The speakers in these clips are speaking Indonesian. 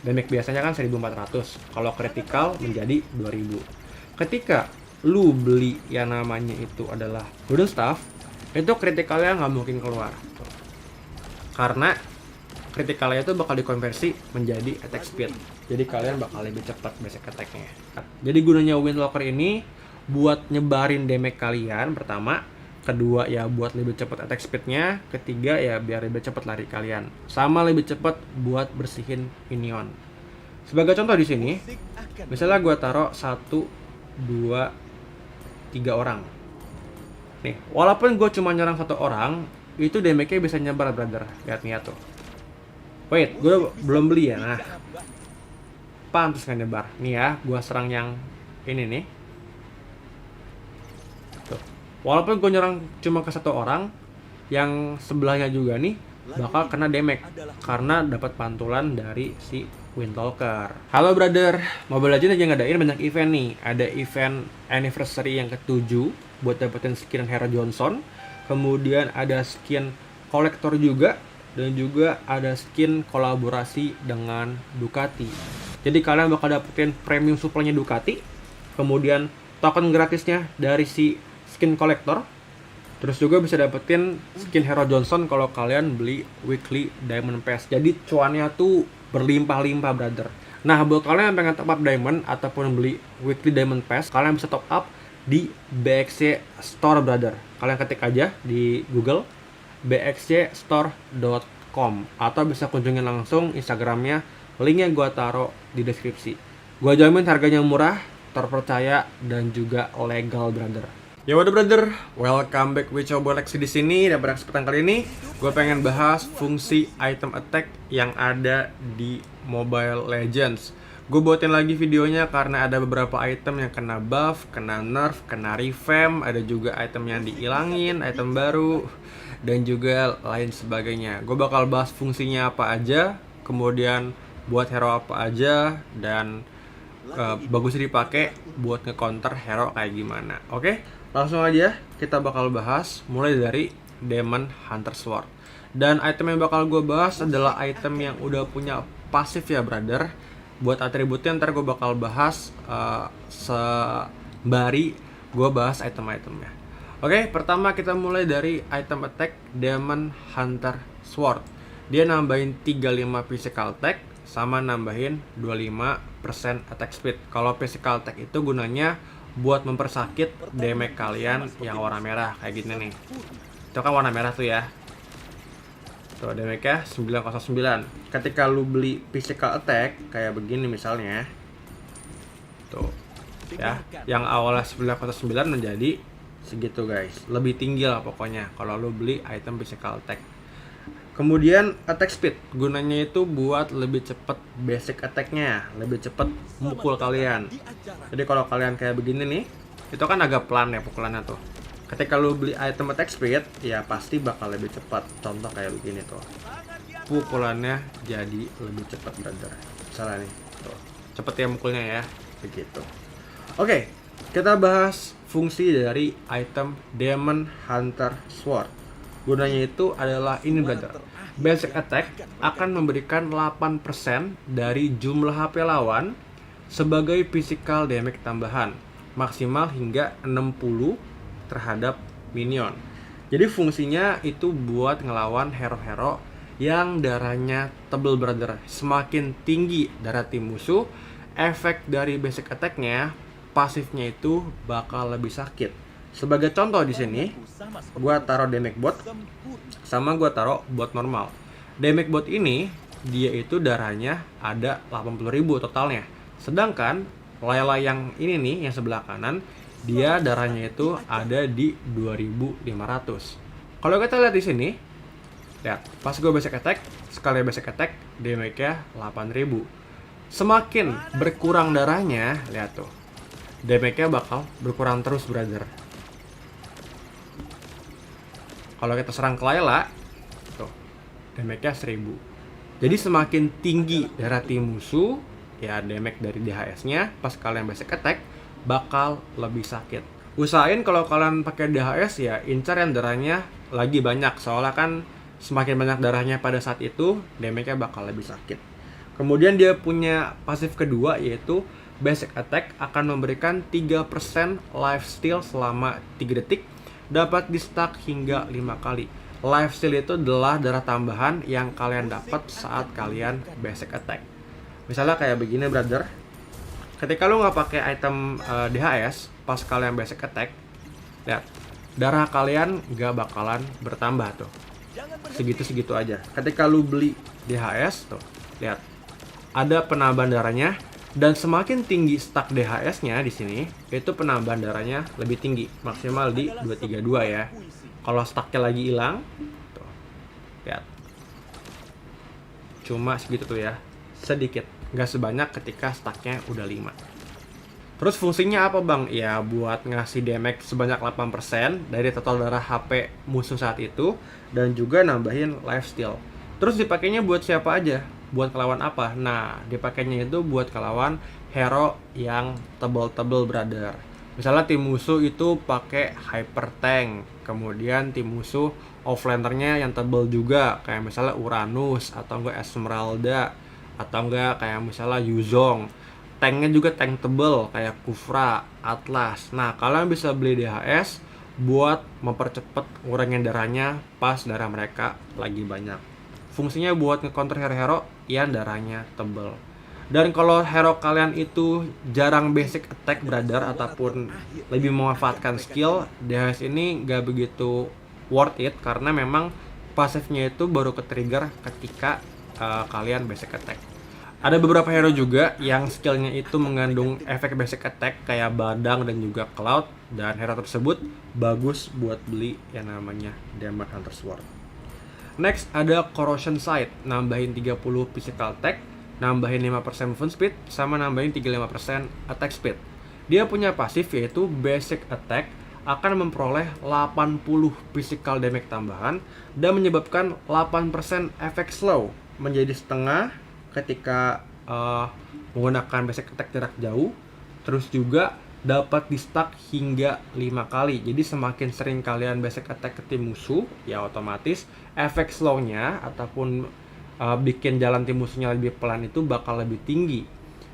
Damage biasanya kan 1400, kalau critical menjadi 2000. Ketika lu beli yang namanya itu adalah Golden Staff, itu critical-nya nggak mungkin keluar. Karena critical-nya itu bakal dikonversi menjadi attack speed. Jadi kalian bakal lebih cepat basic attack-nya. Jadi gunanya Windwalker ini buat nyebarin damage kalian pertama, kedua ya buat lebih cepat attack speed-nya, ketiga ya biar lebih cepat lari kalian, sama lebih cepat buat bersihin minion. Sebagai contoh di sini, misalnya gue taruh 1, 2, 3 orang. Nih, walaupun gue cuma nyerang 1 orang, itu damage-nya bisa nyebar, brother. Lihat nih ya tuh. Wait, gue belum beli ya. Nah, pantas nggak nyebar. Nih ya, gue serang yang ini nih. Walaupun gue nyerang cuma ke 1 orang, yang sebelahnya juga nih bakal kena damage karena dapat pantulan dari si Windwalker. Halo brother, Mobile Legends aja ngadain banyak event nih. Ada event anniversary yang ke-7 buat dapetin skin Hero Johnson. Kemudian ada skin kolektor juga, dan juga ada skin kolaborasi dengan Ducati. Jadi kalian bakal dapetin premium supply-nya Ducati, kemudian token gratisnya dari si skin kolektor, terus juga bisa dapetin skin Hero Johnson kalau kalian beli weekly diamond pass. Jadi cuannya tuh berlimpah-limpah, brother. Nah, buat kalian yang pengen top up diamond ataupun beli weekly diamond pass, kalian bisa top up di BXC Store, brother. Kalian ketik aja di Google bxcstore.com atau bisa kunjungin langsung Instagramnya, linknya gua taruh di deskripsi. Gua jamin harganya murah, terpercaya, dan juga legal, brother. Ya waduh brother, welcome back with Cobo Lexi di sini. Dan pada kesempatan kali ini, gue pengen bahas fungsi item attack yang ada di Mobile Legends. Gue buatin lagi videonya karena ada beberapa item yang kena buff, kena nerf, kena revamp, ada juga item yang dihilangin, item baru, dan juga lain sebagainya. Gue bakal bahas fungsinya apa aja, kemudian buat hero apa aja, dan bagusnya dipakai buat nge-counter hero kayak gimana. Oke? Langsung aja kita bakal bahas mulai dari Demon Hunter Sword. Dan item yang bakal gue bahas adalah item yang udah punya pasif ya brother. Buat atributnya ntar gue bakal bahas sembari gue bahas item-itemnya. Oke, pertama kita mulai dari item attack Demon Hunter Sword. Dia nambahin 35 physical attack sama nambahin 25% attack speed. Kalau physical attack itu gunanya buat mempersakit damage kalian yang warna merah kayak gini nih. Itu kan warna merah tuh ya. Tuh damage-nya 909. Ketika lu beli physical attack kayak begini misalnya. Tuh. Ya, yang awalnya 909 menjadi segitu guys. Lebih tinggi lah pokoknya kalau lu beli item physical attack. Kemudian attack speed, gunanya itu buat lebih cepet basic attack-nya, lebih cepet mukul kalian. Jadi kalau kalian kayak begini nih, itu kan agak pelan ya pukulannya tuh. Ketika lu beli item attack speed, ya pasti bakal lebih cepat. Contoh kayak begini tuh, pukulannya jadi lebih cepat, brother. Salah nih, tuh cepet ya mukulnya ya, begitu. Oke, kita bahas fungsi dari item Demon Hunter Sword. Gunanya itu adalah ini brother. Basic attack akan memberikan 8% dari jumlah HP lawan sebagai physical damage tambahan, maksimal hingga 60 terhadap minion. Jadi fungsinya itu buat ngelawan hero-hero yang darahnya tebel, brother. Semakin tinggi darah tim musuh, efek dari basic attack-nya, pasifnya itu bakal lebih sakit. Sebagai contoh di sini, gua taruh damage bot sama gua taruh bot normal. Damage bot ini dia itu darahnya ada 80.000 totalnya. Sedangkan Layla yang ini nih yang sebelah kanan, dia darahnya itu ada di 2500. Kalau kita lihat di sini, lihat, pas gua basic attack, sekali basic attack damage-nya 8000. Semakin berkurang darahnya, lihat tuh. Damage-nya bakal berkurang terus, brother. Kalau kita serang ke Layla, tuh, damage-nya 1000. Jadi semakin tinggi darah tim musuh, ya damage dari DHS-nya pas kalian basic attack bakal lebih sakit. Usahain kalau kalian pakai DHS ya incar yang darahnya lagi banyak, soalnya kan semakin banyak darahnya pada saat itu, damage-nya bakal lebih sakit. Kemudian dia punya pasif kedua yaitu basic attack akan memberikan 3% lifesteal selama 3 detik, dapat di stack hingga 5 kali. Lifesteal itu adalah darah tambahan yang kalian dapat saat kalian basic attack. Misalnya kayak begini brother, ketika lu nggak pakai item DHS pas kalian basic attack, lihat darah kalian nggak bakalan bertambah tuh, segitu aja. Ketika lu beli DHS tuh, lihat ada penambahan darahnya, dan semakin tinggi stack DHS-nya di sini, itu penambahan darahnya lebih tinggi, maksimal di 232 ya. Kalau stacknya lagi hilang, tuh, lihat, cuma segitu tuh ya, sedikit, nggak sebanyak ketika stacknya udah 5. Terus fungsinya apa bang? Ya buat ngasih damage sebanyak 8% dari total darah HP musuh saat itu, dan juga nambahin lifesteal. Terus dipakainya buat siapa aja? Buat kelawan apa? Nah, dipakainya itu buat kelawan hero yang tebel-tebel brother. Misalnya tim musuh itu pakai hyper tank, kemudian tim musuh offlanernya yang tebel juga, kayak misalnya Uranus atau enggak Esmeralda, atau enggak kayak misalnya Yuzong. Tanknya juga tank tebel kayak Kufra, Atlas. Nah, kalian bisa beli DHS buat mempercepat ngurangin darahnya pas darah mereka lagi banyak. Fungsinya buat nge-counter hero-hero yang darahnya tebel. Dan kalau hero kalian itu jarang basic attack brother, ataupun lebih memanfaatkan skill, DHS ini gak begitu worth it, karena memang pasifnya itu baru ke-trigger ketika kalian basic attack. Ada beberapa hero juga yang skillnya itu mengandung efek basic attack kayak Badang dan juga Cloud, dan hero tersebut bagus buat beli yang namanya Demon Hunter Sword. Next ada Corrosion Sight, nambahin 30 physical attack, nambahin 5% movement speed, sama nambahin 35% attack speed. Dia punya pasif yaitu basic attack akan memperoleh 80 physical damage tambahan dan menyebabkan 8% efek slow menjadi setengah ketika menggunakan basic attack jarak jauh. Terus juga dapat di stack hingga 5 kali. Jadi semakin sering kalian basic attack ke tim musuh, ya otomatis efek slow-nya ataupun bikin jalan tim musuhnya lebih pelan itu bakal lebih tinggi.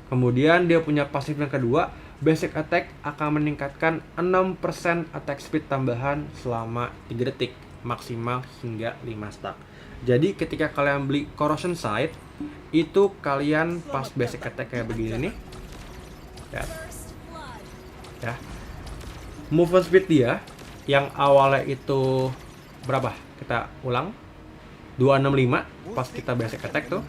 Kemudian dia punya pasif yang kedua, basic attack akan meningkatkan 6% attack speed tambahan selama 3 detik, maksimal hingga 5 stack. Jadi ketika kalian beli Corrosion Sight, itu kalian pas basic attack kayak begini nih, ya, movement speed dia yang awalnya itu berapa? Kita ulang, 265 pas kita basic attack tuh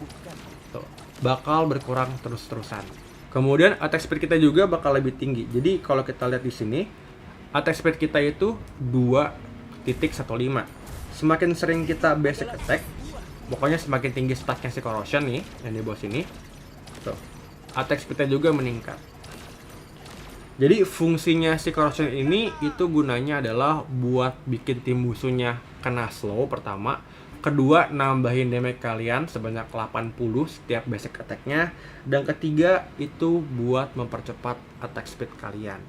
bakal berkurang terus-terusan. Kemudian attack speed kita juga bakal lebih tinggi. Jadi kalau kita lihat di sini, attack speed kita itu 2.15. Semakin sering kita basic attack, pokoknya semakin tinggi stacknya si Corrosion nih yang di bawah sini, tuh, attack speednya juga meningkat. Jadi fungsinya si Corrosion ini itu gunanya adalah buat bikin tim musuhnya kena slow pertama, kedua nambahin damage kalian sebanyak 80 setiap basic attack-nya, dan ketiga itu buat mempercepat attack speed kalian.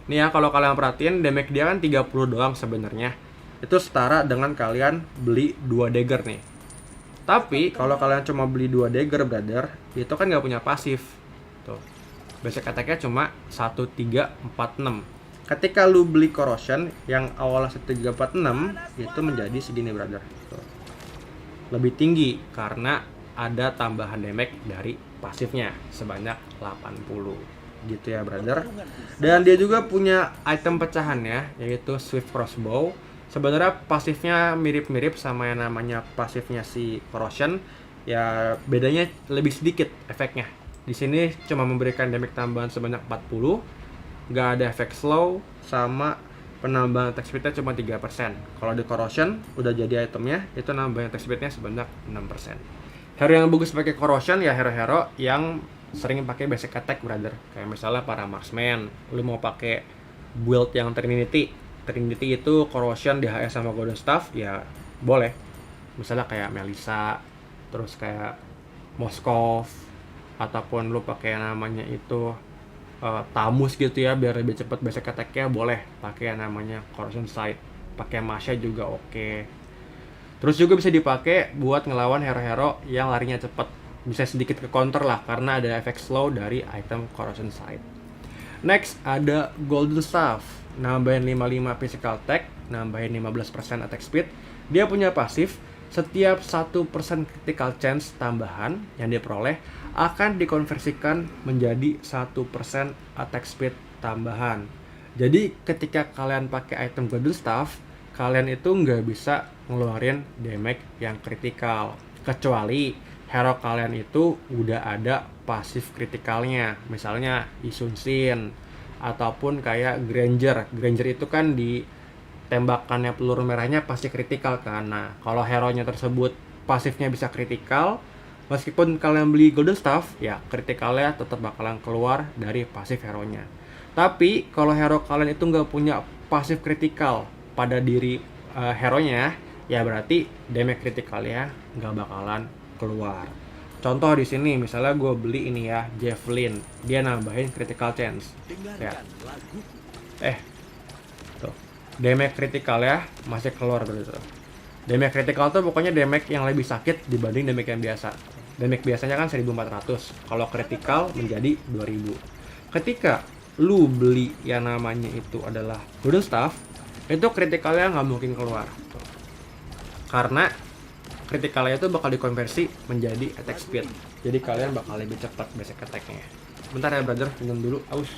Nih ya, kalau kalian perhatiin damage dia kan 30 doang sebenarnya. Itu setara dengan kalian beli 2 dagger nih. Tapi kalau kalian cuma beli 2 dagger brother, itu kan nggak punya pasif. Tuh, basic attack-nya cuma 1346. Ketika lu beli Corrosion yang awalnya 1346, itu menjadi segini brother. Tuh, lebih tinggi karena ada tambahan damage dari pasifnya sebanyak 80 gitu ya brother. Dan dia juga punya item pecahan ya, yaitu Swift Crossbow. Sebenarnya pasifnya mirip-mirip sama yang namanya pasifnya si Corrosion, ya bedanya lebih sedikit efeknya. Di sini cuma memberikan damage tambahan sebanyak 40, nggak ada efek slow, sama penambahan attack speednya cuma 3%. Kalau di Corrosion udah jadi itemnya, itu nambahin attack speednya sebanyak 6%. Hero yang bagus pakai Corrosion ya hero-hero yang sering pakai basic attack brother. Kayak misalnya para marksman, lu mau pakai build yang Trinity itu Corrosion, DHS sama Golden Staff, ya boleh. Misalnya kayak Melissa, terus kayak Moskov, ataupun lu pakai namanya itu Tamus gitu ya, biar lebih cepat basic attack-nya boleh pakai yang namanya Corrosion Sight. Pakai Masha juga oke. Terus juga bisa dipakai buat ngelawan hero-hero yang larinya cepet. Bisa sedikit ke counter lah karena ada efek slow dari item Corrosion Sight. Next ada Golden Staff, nambahin 55 physical attack, nambahin 15% attack speed. Dia punya pasif, setiap 1% critical chance tambahan yang diperoleh akan dikonversikan menjadi 1% attack speed tambahan. Jadi ketika kalian pakai item Golden Staff, kalian itu nggak bisa ngeluarin damage yang kritikal kecuali hero kalian itu udah ada pasif kritikalnya, misalnya Isunsin ataupun kayak Granger. Granger itu kan di tembakannya peluru merahnya pasti kritikal kan. Nah, kalau hero-nya tersebut pasifnya bisa kritikal, meskipun kalian beli Golden Staff, ya kritikalnya tetap bakalan keluar dari pasif hero-nya. Tapi kalau hero kalian itu nggak punya pasif kritikal pada diri hero-nya, ya berarti damage kritikalnya nggak bakalan keluar. Contoh di sini misalnya gue beli ini ya, Javelin, dia nambahin critical chance. Ya. Tuh. Damage critical ya masih keluar gitu. Damage critical tuh pokoknya damage yang lebih sakit dibanding damage yang biasa. Damage biasanya kan 1400, kalau critical menjadi 2000. Ketika lu beli yang namanya itu adalah Golden Staff, itu kritikalnya nggak mungkin keluar. Karena kritikalnya itu bakal dikonversi menjadi attack speed. Jadi kalian bakal lebih cepat basic attack-nya. Bentar ya brother, minum dulu, aus.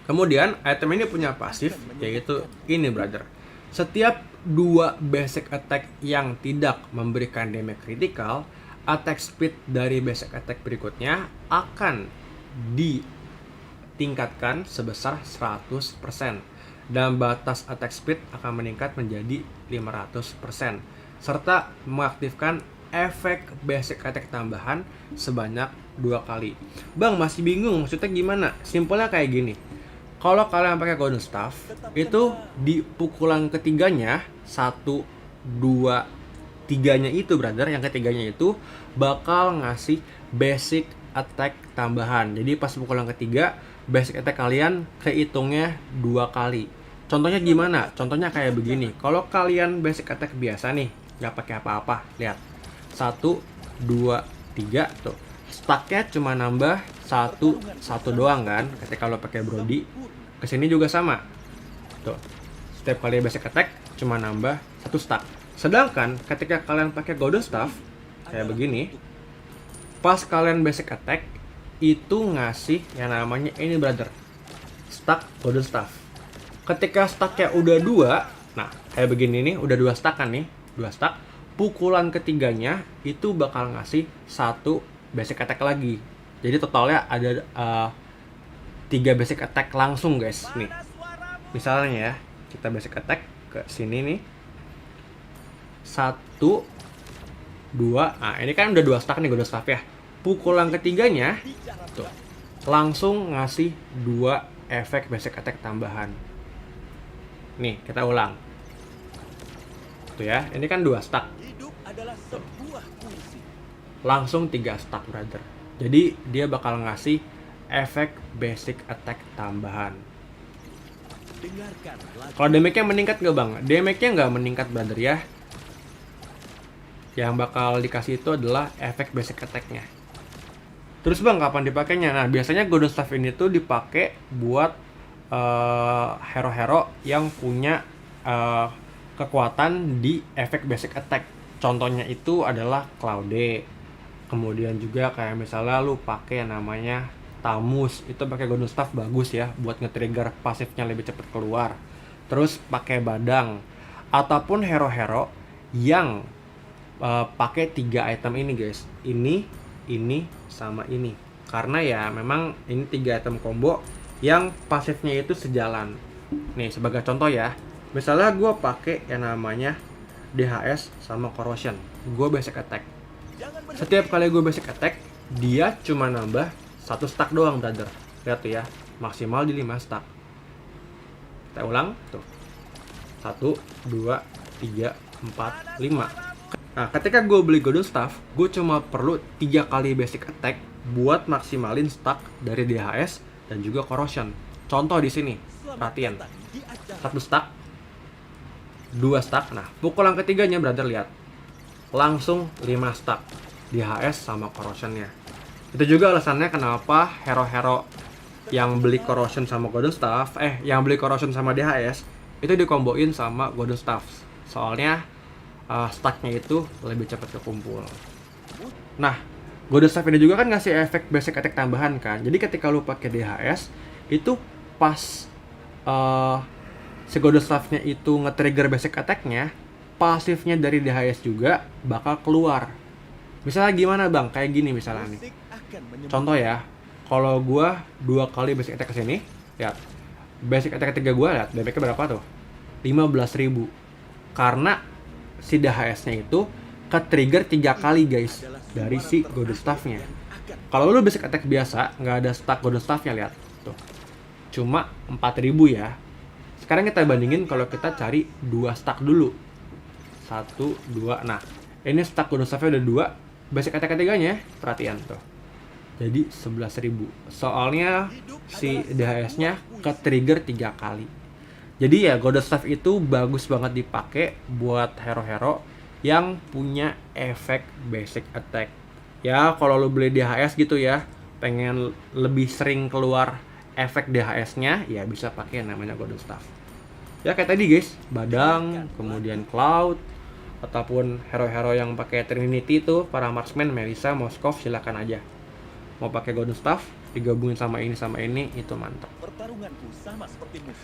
Kemudian item ini punya pasif, yaitu ini brother. Setiap 2 basic attack yang tidak memberikan damage critical, attack speed dari basic attack berikutnya akan ditingkatkan sebesar 100%. Dan batas attack speed akan meningkat menjadi 500%. Serta mengaktifkan efek basic attack tambahan sebanyak 2 kali. Bang, masih bingung maksudnya gimana? Simpelnya kayak gini. Kalau kalian pakai Golden Staff, itu di pukulan ketiganya, 1, 2, 3-nya itu brother, yang ketiganya itu bakal ngasih basic attack tambahan. Jadi pas pukulan ketiga, basic attack kalian kehitungnya 2 kali. Contohnya gimana? Contohnya kayak begini. Kalau kalian basic attack biasa nih, nggak pakai apa-apa, lihat. 1, 2, 3 tuh. Stacknya cuma nambah 1 doang kan. Ketika lo pakai Brody, kesini juga sama. Tuh. Setiap kali basic attack cuma nambah 1 stack. Sedangkan ketika kalian pakai Golden Staff kayak begini, pas kalian basic attack itu ngasih yang namanya ini brother, stack Golden Staff. Ketika stacknya udah 2, nah kayak begini nih, udah 2 stack kan nih, 2 stack. Pukulan ketiganya itu bakal ngasih 1 basic attack lagi. Jadi totalnya ada 3 basic attack langsung guys nih. Misalnya ya, kita basic attack ke sini nih. 1, 2, nah ini kan udah 2 stack nih Golden Staff ya. Pukulan ketiganya tuh langsung ngasih 2 efek basic attack tambahan. Nih, kita ulang. Tuh ya, ini kan 2 stack. Tuh. Langsung 3 stack brother. Jadi dia bakal ngasih efek basic attack tambahan. Kalau damage-nya meningkat nggak bang? Damage-nya nggak meningkat brother ya. Yang bakal dikasih itu adalah efek basic attack-nya. Terus bang, kapan dipakainya? Nah, biasanya Golden Staff ini tuh dipakai buat hero-hero yang punya kekuatan di efek basic attack. Contohnya itu adalah Claude. Kemudian juga kayak misalnya lu pakai yang namanya Tamus, itu pakai Golden Staff bagus ya buat nge-trigger pasifnya lebih cepat keluar. Terus pakai Badang ataupun hero-hero yang pakai 3 item ini guys. Ini sama ini. Karena ya memang ini 3 item combo yang pasifnya itu sejalan. Nih sebagai contoh ya. Misalnya gue pakai yang namanya DHS sama Corrosion. Gue basic attack. Setiap kali gue basic attack, dia cuma nambah 1 stack doang brother. Lihat tuh ya, maksimal di 5 stack. Kita ulang tuh. 1, 2, 3, 4, 5. Nah, ketika gue beli Golden Staff, gue cuma perlu 3 kali basic attack buat maksimalin stack dari DHS dan juga Corrosion. Contoh di sini, perhatian. 1 stack, 2 stack. Nah, pukulan ketiganya brother lihat. Langsung 5 stack di HS sama corrosionnya. Itu juga alasannya kenapa hero-hero yang beli corrosion sama golden staff, yang beli corrosion sama DHS itu dikomboin sama golden staff. Soalnya stacknya itu lebih cepat kekumpul. Nah, golden staff ini juga kan ngasih efek basic attack tambahan kan. Jadi ketika lu pakai DHS itu pas si golden staffnya itu nge-trigger basic attack-nya, pasifnya dari DHS juga bakal keluar. Misalnya gimana bang? Kayak gini misalnya nih. Contoh ya, kalau gua 2 kali basic attack ke sini, lihat. Basic attack ketiga gua lihat, damage-nya berapa tuh? 15.000. Karena si DHS-nya itu ke-trigger 3 kali guys dari si golden staff-nya. Kalau lu basic attack biasa, nggak ada stack golden staff-nya, lihat tuh. Cuma 4.000 ya. Sekarang kita bandingin kalau kita cari 2 stack dulu. 1, 2. Nah, ini stack golden staff-nya udah 2. Basic attack ketiganya, perhatian tuh. Jadi 11.000. Soalnya si DHS-nya ke-trigger 3 kali. Jadi ya golden staff itu bagus banget dipakai buat hero-hero yang punya efek basic attack. Ya, kalau lu beli DHS gitu ya, pengen lebih sering keluar efek DHS-nya, ya bisa pakai yang namanya golden staff. Ya kayak tadi guys, Badang, kemudian Cloud, ataupun hero-hero yang pakai Trinity itu, para marksman, Melissa, Moskov, silakan aja. Mau pakai golden staff, digabungin sama ini, itu mantap.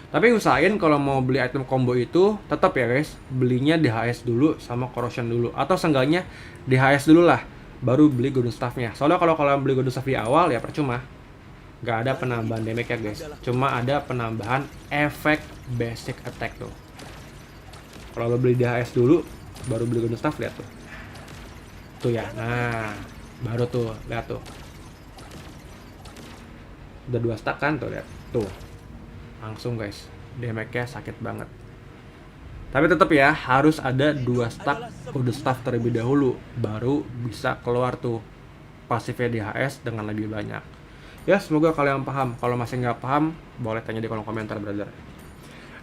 Tapi usahain kalau mau beli item combo itu, tetap ya guys, belinya DHS dulu sama corrosion dulu. Atau seenggaknya DHS dulu lah, baru beli golden staff-nya. Soalnya kalau kalian beli golden staff di awal, ya percuma. Nggak ada penambahan damage ya guys, cuma ada penambahan efek basic attack tuh. Kalau lo beli DHS dulu, baru beli golden staff, lihat tuh. Tuh ya, nah baru tuh, lihat tuh. Udah 2 stack kan tuh, lihat tuh. Langsung guys, damage-nya sakit banget. Tapi tetap ya, harus ada 2 stack golden staff terlebih dahulu, baru bisa keluar tuh pasifnya DHS dengan lebih banyak. Ya, semoga kalian paham. Kalau masih nggak paham, boleh tanya di kolom komentar, brother.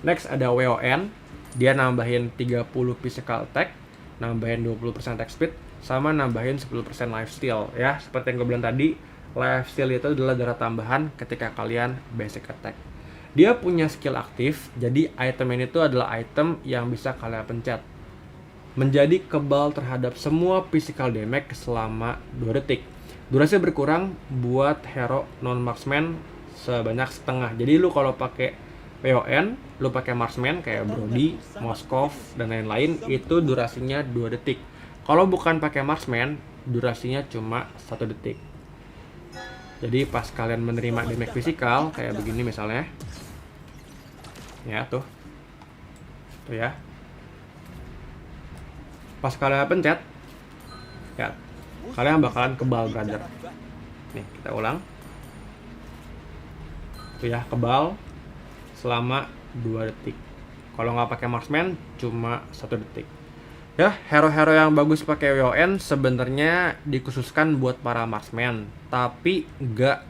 Next ada WON. Dia nambahin 30 physical attack, nambahin 20% attack speed, sama nambahin 10% lifesteal. Ya, seperti yang gue bilang tadi, lifesteal itu adalah darah tambahan ketika kalian basic attack. Dia punya skill aktif, jadi item ini tuh adalah item yang bisa kalian pencet. Menjadi kebal terhadap semua physical damage selama 2 detik. Durasi berkurang buat hero non marksman sebanyak setengah. Jadi lu kalau pakai WON, lu pakai marksman kayak Brody, Moskov dan lain-lain, itu durasinya 2 detik. Kalau bukan pakai marksman, durasinya cuma 1 detik. Jadi pas kalian menerima damage fisikal kayak begini misalnya. Ya tuh. Tuh ya. Pas kalian pencet, ya kalian bakalan kebal, brother. Nih, kita ulang. Tuh ya, kebal selama 2 detik. Kalau nggak pakai marksman, cuma 1 detik. Ya, hero-hero yang bagus pakai WON sebenarnya dikhususkan buat para marksman, tapi nggak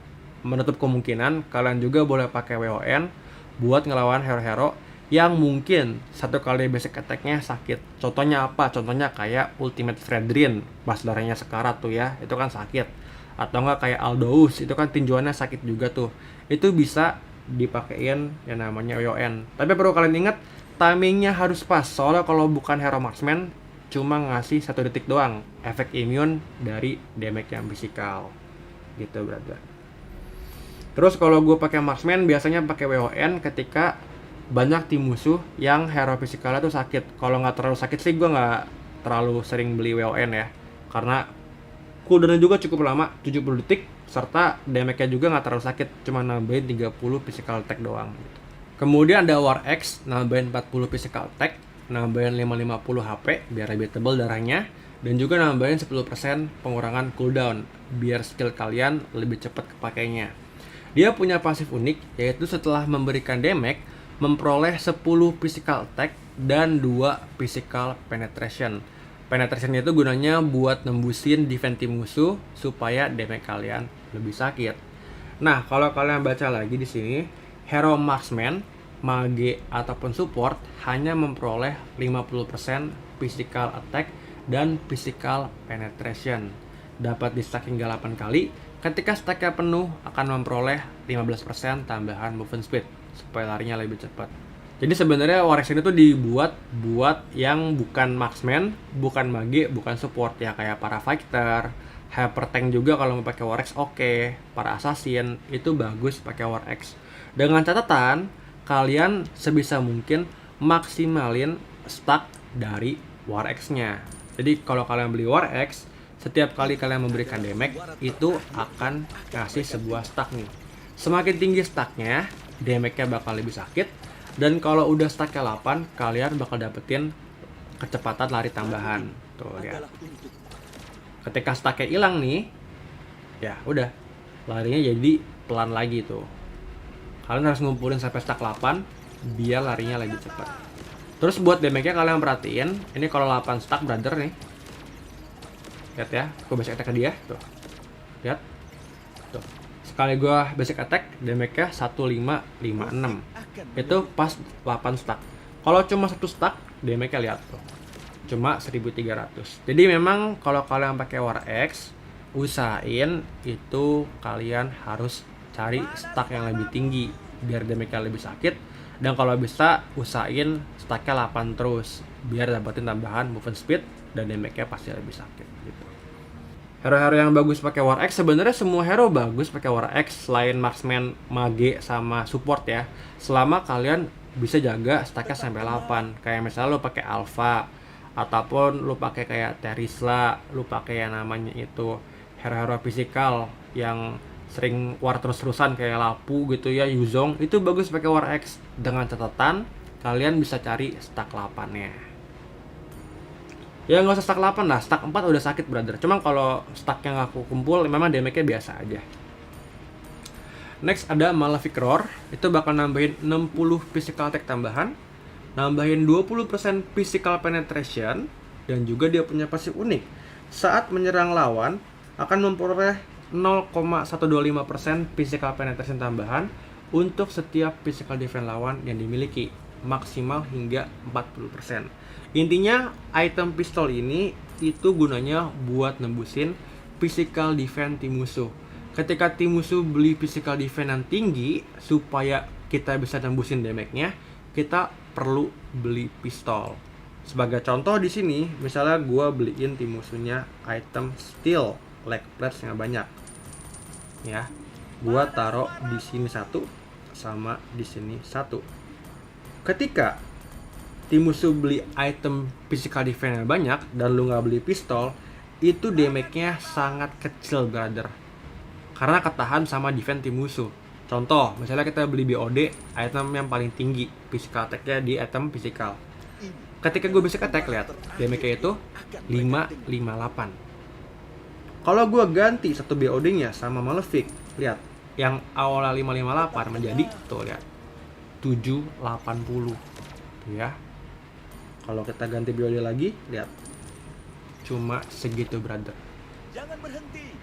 menutup kemungkinan kalian juga boleh pakai WON buat ngelawan hero-hero yang mungkin 1 kali basic attack-nya sakit. Contohnya apa? Contohnya kayak Ultimate Fredrin, pas darahnya sekarat tuh ya, itu kan sakit. Atau nggak kayak Aldous, itu kan tinjuannya sakit juga tuh. Itu bisa dipakein yang namanya WON. Tapi perlu kalian ingat, timingnya harus pas. Soalnya kalau bukan hero marksman, cuma ngasih 1 detik doang efek immune dari damage yang fisikal. Gitu, brother. Terus kalau gue pakai marksman, biasanya pakai WON ketika banyak tim musuh yang hero fisikalnya tuh sakit. Kalau nggak terlalu sakit sih gue nggak terlalu sering beli WON ya, karena cooldownnya juga cukup lama, 70 detik, serta damage-nya juga nggak terlalu sakit, cuma nambahin 30 physical attack doang gitu. Kemudian ada War X, nambahin 40 physical attack, nambahin 550 HP biar lebih tebal darahnya, dan juga nambahin 10% pengurangan cooldown biar skill kalian lebih cepat kepakainya. Dia punya pasif unik, yaitu setelah memberikan damage, memperoleh 10 physical attack dan 2 physical penetration. Penetration itu gunanya buat nembusin defense tim musuh supaya damage kalian lebih sakit. Nah, kalau kalian baca lagi di sini, hero marksman, mage ataupun support hanya memperoleh 50% physical attack dan physical penetration. Dapat di stack hingga 8 kali. Ketika stacknya penuh akan memperoleh 15% tambahan movement speed supaya larinya lebih cepat. Jadi sebenarnya War X ini tuh dibuat buat yang bukan marksman, bukan mage, bukan support ya, kayak para fighter, hyper tank juga kalau mau pakai War X oke. Para assassin itu bagus pakai War X. Dengan catatan kalian sebisa mungkin maksimalin stack dari War X-nya. Jadi kalau kalian beli War X, setiap kali kalian memberikan damage itu akan kasih sebuah stack nih. Semakin tinggi stacknya, damage-nya bakal lebih sakit. Dan kalau udah stacknya 8, kalian bakal dapetin kecepatan lari tambahan. Tuh lihat. Ketika stacknya hilang nih, ya udah, larinya jadi pelan lagi tuh. Kalian harus ngumpulin sampai stack 8 biar larinya lebih cepat. Terus buat damage-nya kalian perhatiin, ini kalau 8 stack brother nih. Lihat ya, gue basic attack ke dia, tuh. Lihat. Tuh. Sekali gue basic attack, damage-nya 1556. Itu pas 8 stack. Kalau cuma 1 stack, damage-nya lihat tuh. Cuma 1300. Jadi memang kalau kalian pakai War X, usahain itu kalian harus cari stack yang lebih tinggi biar damage-nya lebih sakit. Dan kalau bisa usahain stack-nya 8 terus biar dapetin tambahan movement speed dan damage-nya pasti lebih sakit gitu. Hero-hero yang bagus pakai War X, sebenarnya semua hero bagus pakai War X selain marksman, mage sama support ya. Selama kalian bisa jaga stacknya sampai 8. Kayak misalnya lo pakai Alpha ataupun lo pakai kayak Terisla, lo pakai yang namanya itu hero-hero physical yang sering war terus-terusan kayak Lapu gitu ya, Yuzong, itu bagus pakai War X. Dengan catatan kalian bisa cari stack 8-nya. Ya nggak usah stack 8 lah, stack 4 udah sakit brother. Cuma kalau stack yang aku kumpul memang damage-nya biasa aja. Next ada Malefic Roar, itu bakal nambahin 60 physical attack tambahan, nambahin 20% physical penetration, dan juga dia punya pasif unik. Saat menyerang lawan akan memperoleh 0,125% physical penetration tambahan untuk setiap physical defense lawan yang dimiliki, maksimal hingga 40%. Intinya item pistol ini itu gunanya buat nembusin physical defense tim musuh. Ketika tim musuh beli physical defense yang tinggi, supaya kita bisa nembusin damage-nya, kita perlu beli pistol. Sebagai contoh di sini, misalnya gue beliin tim musuhnya item steel leg plates yang banyak, ya, gue taruh di sini 1 sama di sini 1. Ketika tim musuh beli item physical defense yang banyak dan lu nggak beli pistol, itu damage-nya sangat kecil brother, karena ketahan sama defense tim musuh. Contoh, misalnya kita beli BOD, item yang paling tinggi physical attack-nya di item physical. Ketika gue basic attack, lihat damage-nya itu 558. Kalau gue ganti satu BOD-nya sama Malefic, lihat yang awalnya 558 menjadi tuh lihat 780 tuh ya. Kalau kita ganti BOD lagi, lihat cuma segitu brother. Jangan berhenti.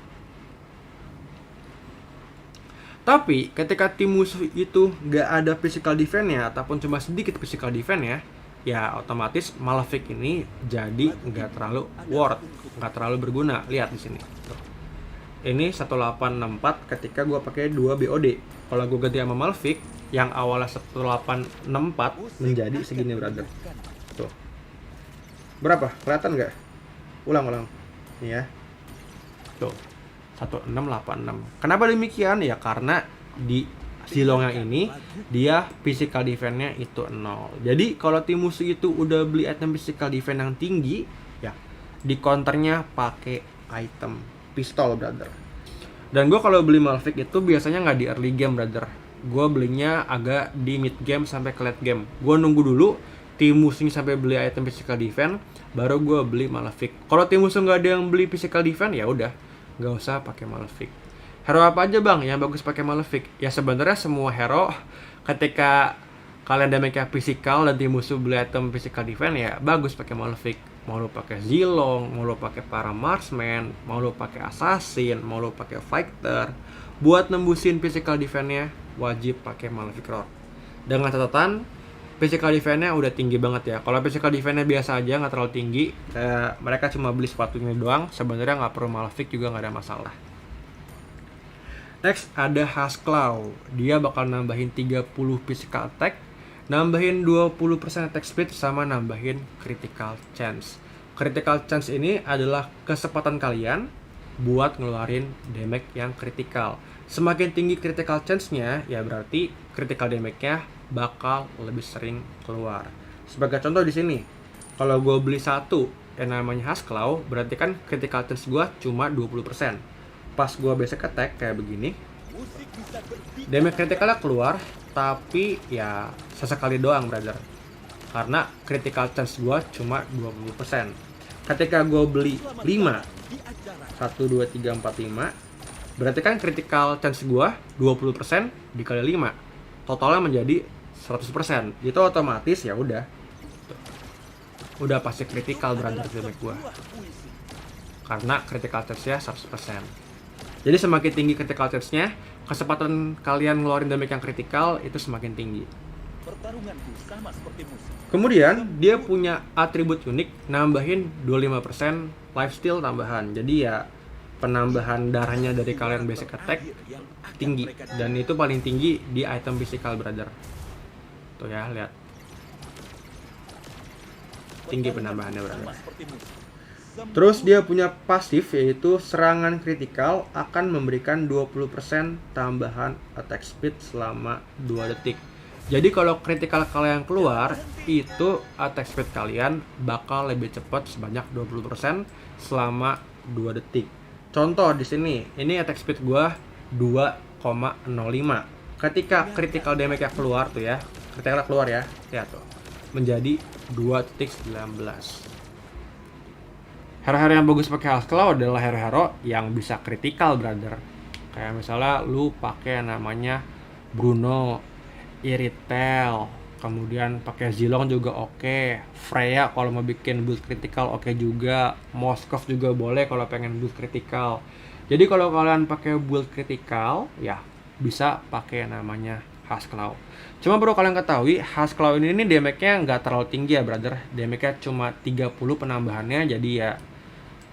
Tapi ketika tim musuh itu gak ada physical defense-nya ataupun cuma sedikit physical defense-nya, ya otomatis Malefic ini jadi nggak terlalu worth, nggak terlalu berguna. Lihat di sini. Tuh. Ini 1864 ketika gue pakai 2 BOD. Kalau gue ganti sama Malefic yang awalnya 1864 menjadi segini brother. Tuh. Berapa? Kelihatan nggak? Ulang. Nih ya. Tuh. 1686. Kenapa demikian? Ya karena di Zilong yang ini dia physical defense-nya itu 0. Jadi kalau tim musuh itu udah beli item physical defense yang tinggi, ya di counternya pakai item pistol brother. Dan gue kalau beli Malefic itu biasanya nggak di early game brother. Gue belinya agak di mid game sampai ke late game. Gue nunggu dulu tim musuhnya sampai beli item physical defense, baru gue beli Malefic. Kalau tim musuh nggak ada yang beli physical defense, ya udah nggak usah pakai Malefic. Hero apa aja bang yang bagus pakai Malefic? Ya sebenarnya semua hero ketika kalian damage-nya physical dan tim musuh beli item physical defense, ya bagus pakai Malefic. Mau lo pakai Zilong, mau lo pakai para marksman, mau lo pakai assassin, mau lo pakai fighter, buat nembusin physical defense-nya wajib pakai Malefic Roar. Dengan catatan physical defense-nya udah tinggi banget ya. Kalau physical defense-nya biasa aja, nggak terlalu tinggi, mereka cuma beli sepatunya doang, sebenarnya nggak perlu Malefic juga nggak ada masalah. Next ada Hasclaw. Dia bakal nambahin 30 physical attack, nambahin 20% attack speed, sama nambahin critical chance. Critical chance ini adalah kesempatan kalian buat ngeluarin damage yang critical. Semakin tinggi critical chance-nya, ya berarti critical damage-nya bakal lebih sering keluar. Sebagai contoh di sini, kalau gue beli satu yang namanya Hasclaw, berarti kan critical chance gue cuma 20%. Pas gue basic attack kayak begini, damage criticalnya keluar, tapi ya sesekali doang brother, karena critical chance gue cuma 20%. Ketika gue beli 5, 1, 2, 3, 4, 5, berarti kan critical chance gue 20% dikali 5, totalnya menjadi 100%. Itu otomatis ya udah pasti critical brother damage gue, karena critical chance-nya 100%. Jadi semakin tinggi critical chance-nya, kesempatan kalian ngeluarin damage yang critical itu semakin tinggi. Kemudian dia punya atribut unik, nambahin 25% lifesteal tambahan. Jadi ya penambahan darahnya dari kalian basic attack tinggi, dan itu paling tinggi di item physical brother. Tuh ya, lihat. Tinggi penambahannya brother. Terus dia punya pasif, yaitu serangan kritikal akan memberikan 20% tambahan attack speed selama 2 detik. Jadi kalau kritikal kalian keluar, itu attack speed kalian bakal lebih cepat sebanyak 20% selama 2 detik. Contoh di sini, ini attack speed gua 2,05. Ketika critical damage-nya keluar tuh ya, critical keluar ya, lihat tuh, menjadi 2.19. Hero-hero yang bagus pakai Hasclaw adalah hero-hero yang bisa kritikal brother. Kayak misalnya lu pakai namanya Bruno, Iritel, kemudian pakai Zilong juga oke. Freya kalau mau bikin build kritikal oke juga. Moskov juga boleh kalau pengen build kritikal. Jadi kalau kalian pakai build kritikal, ya bisa pakai namanya Hasclaw. Cuma perlu kalian ketahui, Hasclaw ini damage-nya nggak terlalu tinggi ya brother. Damage-nya cuma 30 penambahannya, jadi ya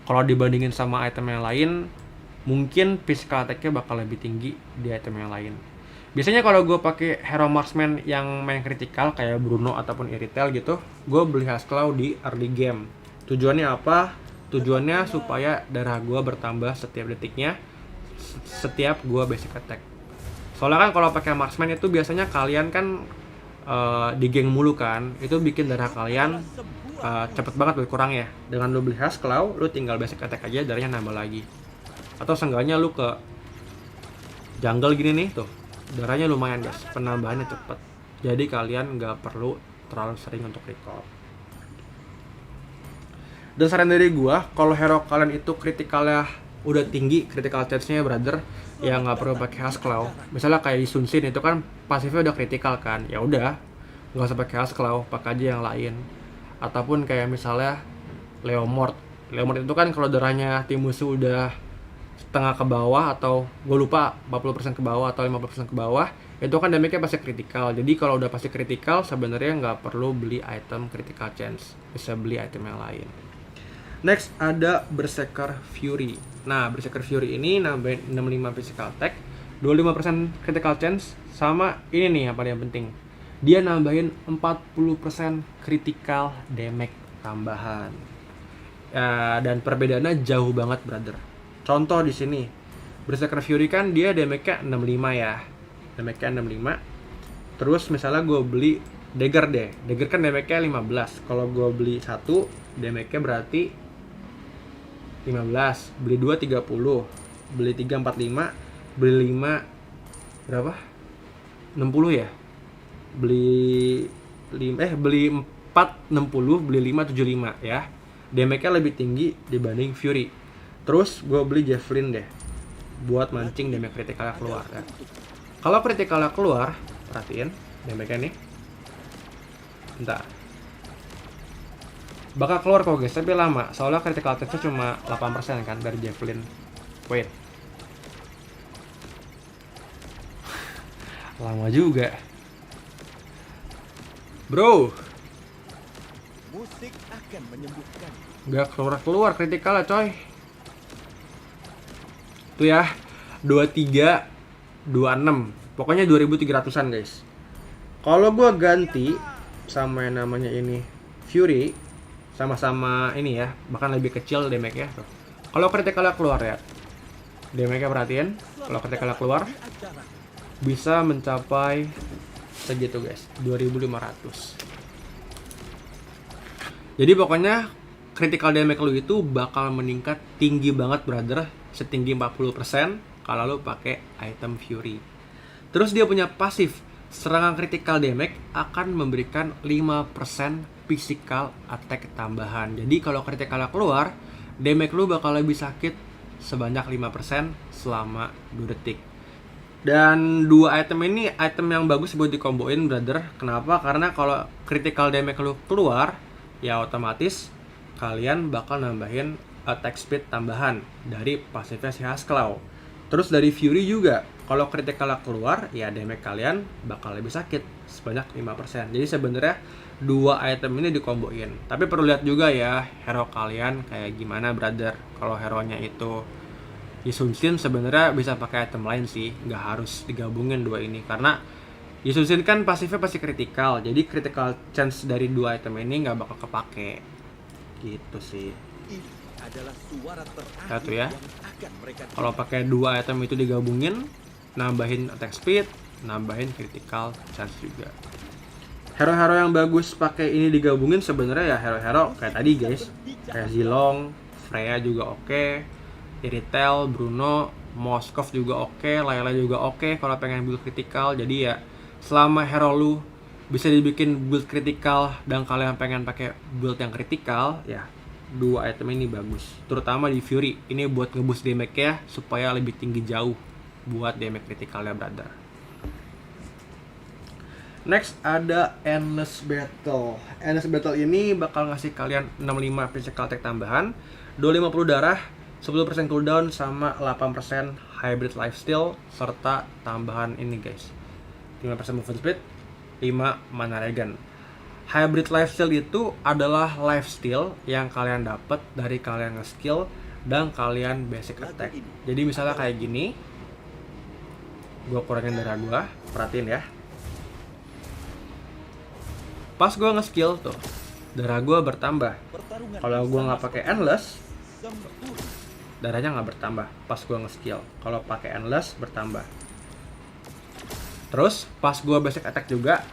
kalau dibandingin sama item yang lain, mungkin physical attack-nya bakal lebih tinggi di item yang lain. Biasanya kalau gue pakai hero marksman yang main kritikal kayak Bruno ataupun Iritel gitu, gue beli Hasclaw di early game. Tujuannya apa? Tujuannya supaya darah gue bertambah setiap detiknya, setiap gue basic attack. Soalnya kan kalau pakai marksman itu biasanya kalian kan di geng mulu kan, itu bikin darah kalian cepet banget berkurang ya. Dengan lu beli Hasclaw, lu tinggal basic attack aja, darahnya nambah lagi. Atau seenggaknya lu ke jungle gini nih tuh, darahnya lumayan guys, penambahannya cepet. Jadi kalian nggak perlu terlalu sering untuk recall. Dan saran dari gua, kalau hero kalian itu kritikalnya udah tinggi, critical chance-nya brother, ya nggak perlu pakai Hasclaw. Misalnya kayak di Sun Sin itu kan pasifnya udah kritikal kan, ya udah nggak usah pakai Hasclaw, pakai aja yang lain. Ataupun kayak misalnya Leomord itu kan kalau darahnya tim musuh udah setengah ke bawah, atau gue lupa 40% ke bawah atau 50% ke bawah, itu kan damage-nya pasti kritikal. Jadi kalau udah pasti kritikal, sebenarnya nggak perlu beli item critical chance, bisa beli item yang lain. Next ada Berserker Fury. Nah, Berserker Fury ini nambahin 65 physical attack, 25% critical chance, sama ini nih yang paling penting, dia nambahin 40% critical damage tambahan. Ya, dan perbedaannya jauh banget brother. Contoh di sini, Berserker Fury kan dia damage-nya 65 ya. Damage-nya 65. Terus misalnya gue beli Dagger deh. Dagger kan damage-nya 15. Kalau gue beli 1, damage-nya berarti 15. Beli 2 30. Beli 3 45. Beli 5 berapa? 60 ya? Beli 4 60, beli 5 75 ya. Damage-nya lebih tinggi dibanding Fury. Terus gue beli Javelin deh, buat mancing damage kritikalnya keluar kan. Kalau kritikalnya keluar, perhatiin damage-nya nih. Bentar. Bakal keluar kok guys, tapi lama. Soalnya critical attack-nya cuma 8% kan dari Javelin. Wait. Lama juga. Bro, Musik akan menyembuhkan. gak keluar kritikalnya coy. Tuh ya, 23, 26. Pokoknya 2300-an guys. Kalau gue ganti sama yang namanya ini Fury, sama-sama ini ya, bahkan lebih kecil damage-nya tuh. Kalau kritikalnya keluar ya, damage-nya perhatiin. Kalau kritikalnya keluar bisa mencapai segitu guys, 2500. Jadi pokoknya critical damage lu itu bakal meningkat tinggi banget brother, setinggi 40% kalau lu pakai item Fury. Terus dia punya pasif, serangan critical damage akan memberikan 5% physical attack tambahan. Jadi kalau critical keluar, damage lu bakal lebih sakit sebanyak 5% selama 2 detik. Dan dua item ini item yang bagus buat dikomboin brother. Kenapa? Karena kalau critical damage lu keluar, ya otomatis kalian bakal nambahin attack speed tambahan dari pasifnya si Haskell. Terus dari Fury juga, kalau critical keluar, ya damage kalian bakal lebih sakit sebanyak 5%. Jadi sebenarnya dua item ini dikomboin. Tapi perlu lihat juga ya hero kalian kayak gimana brother. Kalau hero-nya itu Yisun sebenarnya bisa pakai item lain sih, nggak harus digabungin dua ini karena Yisun kan pasifnya pasti kritikal, jadi critical chance dari dua item ini nggak bakal kepake, gitu sih. Ini adalah suara terakhir Satu ya. yang akan mereka Kalau pakai dua item itu digabungin, nambahin attack speed, nambahin critical chance juga. Hero-hero yang bagus pakai ini digabungin sebenarnya ya hero-hero kayak tadi guys, kayak Zilong, Freya juga oke. Iritel, Bruno, Moskov juga oke, Layla juga oke kalau pengen build kritikal. Jadi ya selama hero lu bisa dibikin build kritikal dan kalian pengen pakai build yang kritikal, ya dua item ini bagus. Terutama di Fury, ini buat ngeboost damage-nya supaya lebih tinggi jauh buat damage kritikalnya brother. Next ada Endless Battle. Endless Battle ini bakal ngasih kalian 65 physical attack tambahan, 250 darah, 10% cooldown sama 8% hybrid lifesteal serta tambahan ini guys, 5% movement speed, 5 mana regen. Hybrid lifesteal itu adalah lifesteal yang kalian dapat dari kalian nge-skill dan kalian basic attack. Jadi misalnya kayak gini, gua kurangin darah gua, perhatiin ya. Pas gua nge-skill tuh, darah gua bertambah. Kalau gua nggak pakai endless, darahnya nggak bertambah pas gua nge-skill. Kalau pakai endless bertambah. Terus pas gua basic attack juga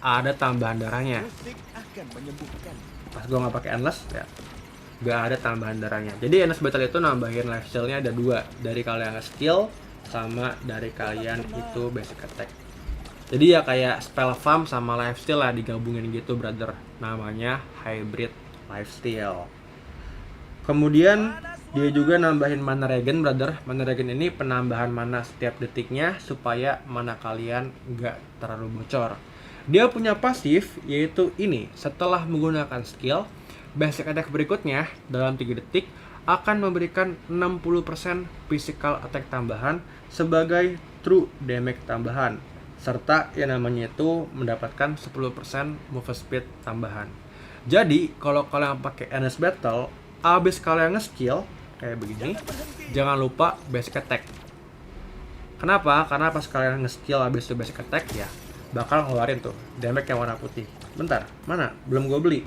ada tambahan darahnya. musik akan menyembuhkan. Pas gua nggak pakai endless ya nggak ada tambahan darahnya. Jadi endless battle itu nambahin lifesteal-nya ada dua, dari kalian nge-skill sama dari kalian itu basic attack. Jadi ya kayak spell farm sama lifesteal lah digabungin gitu brother. Namanya hybrid lifesteal. Kemudian dia juga nambahin mana regen brother. Mana regen ini penambahan mana setiap detiknya supaya mana kalian nggak terlalu bocor. Dia punya pasif yaitu ini, setelah menggunakan skill, basic attack berikutnya dalam 3 detik akan memberikan 60% physical attack tambahan sebagai true damage tambahan. Serta yang namanya itu mendapatkan 10% move speed tambahan. Jadi kalau kalian pakai Endless Battle, abis kalian nge-skill kayak begini, jangan lupa basic attack. Kenapa? Karena pas kalian nge-skill abis itu basic attack ya bakal ngeluarin tuh damage yang warna putih. Bentar, mana? Belum gue beli.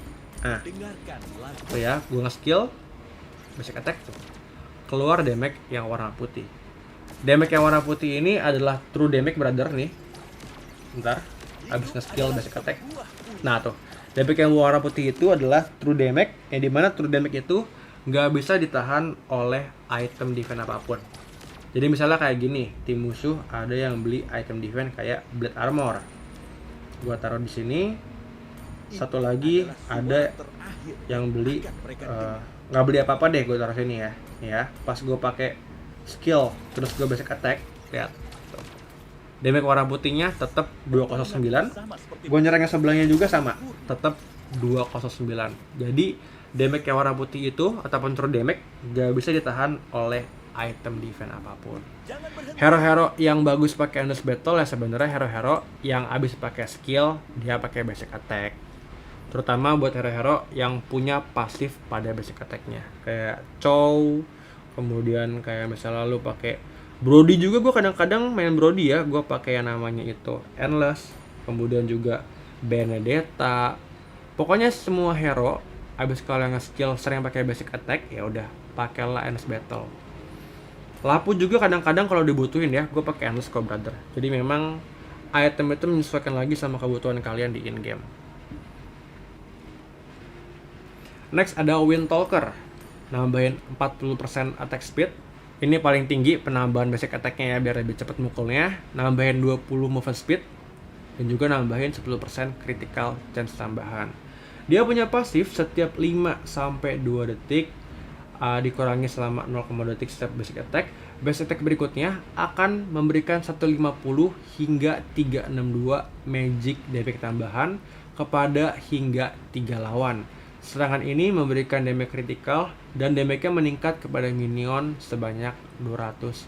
Nah, Dengarkan lagu tuh ya, gue nge-skill basic attack tuh, keluar damage yang warna putih. Damage yang warna putih ini adalah true damage brother nih. Bentar, abis nge-skill basic attack. Nah tuh, damage yang warna putih itu adalah true damage, yang dimana true damage itu nggak bisa ditahan oleh item defense apapun. Jadi misalnya kayak gini, tim musuh ada yang beli item defense kayak blade armor, gua taruh di sini. Satu lagi ada terakhir yang beli akan mereka nggak beli apa-apa deh, gua taruh sini ya. Ya, pas gua pakai skill terus gua basic attack, lihat. Tuh. Damage warna putihnya tetap 209. sama seperti Gue nyerang yang sebelahnya juga sama, tetap 209. Jadi damage yang warna putih itu ataupun true damage gak bisa ditahan oleh item defense apapun. Jangan berhenti. Hero-hero yang bagus pakai Endless Battle ya sebenarnya hero-hero yang abis pakai skill dia pakai basic attack. Terutama buat hero-hero yang punya pasif pada basic attack-nya. Kayak Chow, kemudian kayak misalnya lu pakai Brody juga, gue kadang-kadang main Brody ya, gue pakai yang namanya itu Endless. Kemudian juga Benedetta. Pokoknya semua hero abis kalian nge-skill sering pakai basic attack ya udah pakailah Endless Battle. Lapu juga kadang-kadang kalau dibutuhin ya, gue pakai Endless kok brother. Jadi memang item itu menyesuaikan lagi sama kebutuhan kalian di in game. Next ada Wind Talker, nambahin 40% attack speed. Ini paling tinggi penambahan basic attack-nya ya biar lebih cepat mukulnya. Nambahin 20 movement speed dan juga nambahin 10% critical chance tambahan. Dia punya pasif setiap 5 sampai 2 detik dikurangi selama 0,2 detik setiap basic attack. Basic attack berikutnya akan memberikan 150 hingga 362 magic damage tambahan kepada hingga 3 lawan. Serangan ini memberikan damage critical dan damage-nya meningkat kepada minion sebanyak 200%.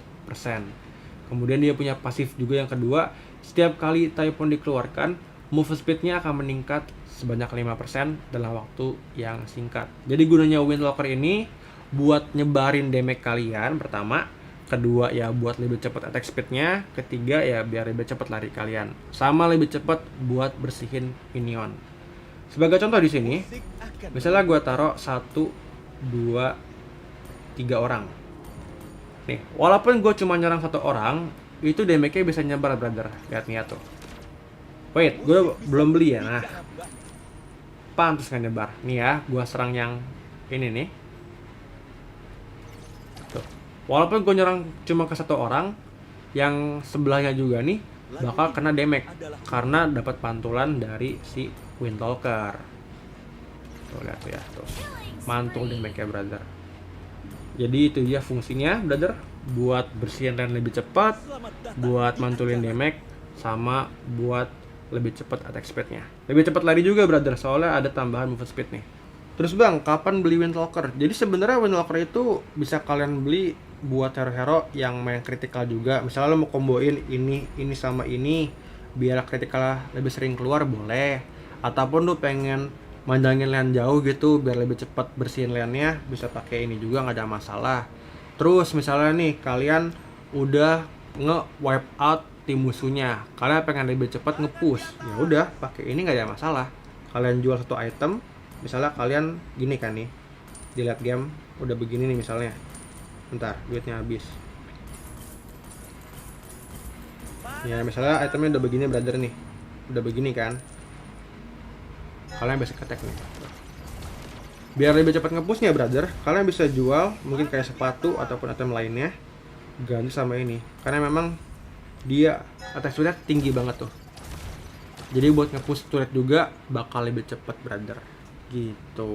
Kemudian dia punya pasif juga yang kedua, setiap kali Typhon dikeluarkan, move speed-nya akan meningkat sebanyak 5% dalam waktu yang singkat. Jadi gunanya Windwalker ini buat nyebarin damage kalian pertama, kedua ya buat lebih cepat attack speed-nya, ketiga ya biar lebih cepat lari kalian, sama lebih cepat buat bersihin minion. Sebagai contoh di sini, misalnya gue taruh 1, 2, 3 orang. Nih, walaupun gue cuma nyerang 1 orang, itu damage-nya bisa nyebar brother. Lihat nih ya tuh. Wait, gue belum beli ya. Nah, pantas kan nyebar. Nih ya, gue serang yang ini nih. Tuh. Walaupun gue nyerang cuma ke 1 orang, yang sebelahnya juga nih bakal kena damage karena dapat pantulan dari si Windtalker. Tuh lihat ya, tuh. Mantul damage-nya brother. Jadi itu dia fungsinya brother, buat bersihin lane lebih cepat, buat mantulin damage, sama buat lebih cepat attack speed-nya. Lebih cepat lari juga brother, soalnya ada tambahan move speed nih. Terus bang, kapan beli Windtalker? Jadi sebenarnya Windtalker itu bisa kalian beli buat hero-hero yang main critical juga. Misalnya lo mau komboin ini sama ini biar critical lebih sering keluar boleh. Ataupun lo pengen manjangin lane jauh gitu biar lebih cepat bersihin lane-nya, bisa pakai ini juga nggak ada masalah. Terus misalnya nih kalian udah nge-wipe out tim musuhnya, kalian pengen lebih cepat nge-push, ya udah pakai ini nggak ada masalah. Kalian jual satu item, misalnya kalian gini kan nih, di late game udah begini nih misalnya, bentar duitnya habis. Ya misalnya itemnya udah begini brother nih, udah begini kan, kalian bisa attack nih. Biar lebih cepat nge-pushnya brother, kalian bisa jual mungkin kayak sepatu ataupun item lainnya, ganti sama ini, karena memang dia attack speed-nya tinggi banget tuh. Jadi buat nge-push turret juga bakal lebih cepet brother. Gitu.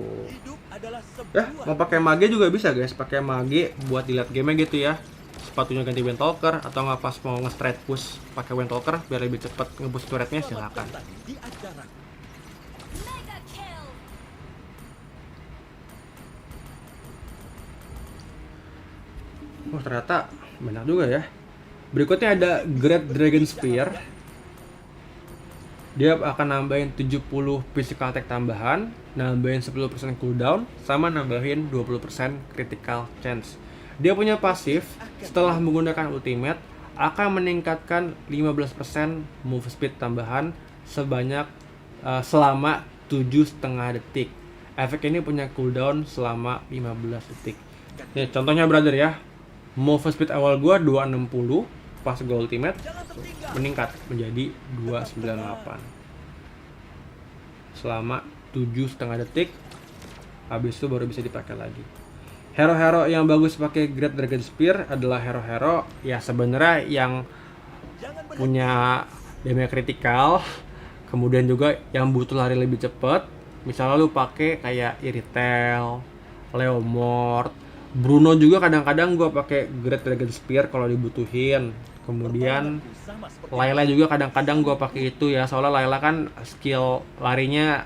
Mau pakai mage juga bisa guys, pakai mage buat di late game gitu ya. Sepatunya ganti Windtalker atau nggak pas mau nge-straight push pakai Windtalker biar lebih cepet nge-push turretnya silakan. Oh ternyata banyak juga ya. Berikutnya ada Great Dragon Spear. Dia akan nambahin 70 physical attack tambahan, nambahin 10% cooldown, sama nambahin 20% critical chance. Dia punya pasif, setelah menggunakan ultimate, akan meningkatkan 15% move speed tambahan sebanyak selama 7,5 detik. Efek ini punya cooldown selama 15 detik. Nih, contohnya brother ya, move speed awal gua 260, pas gua ultimate meningkat menjadi 298 selama 7,5 detik. Habis itu baru bisa dipakai lagi. Hero-hero yang bagus pakai Great Dragon Spear adalah hero-hero ya sebenarnya yang punya damage critical, kemudian juga yang butuh lari lebih cepat. Misalnya lu pakai kayak Iritel, Leomord, Bruno juga kadang-kadang gua pakai Great Dragon Spear kalau dibutuhin. Kemudian Layla juga kadang-kadang gue pakai itu ya, soalnya Layla kan skill larinya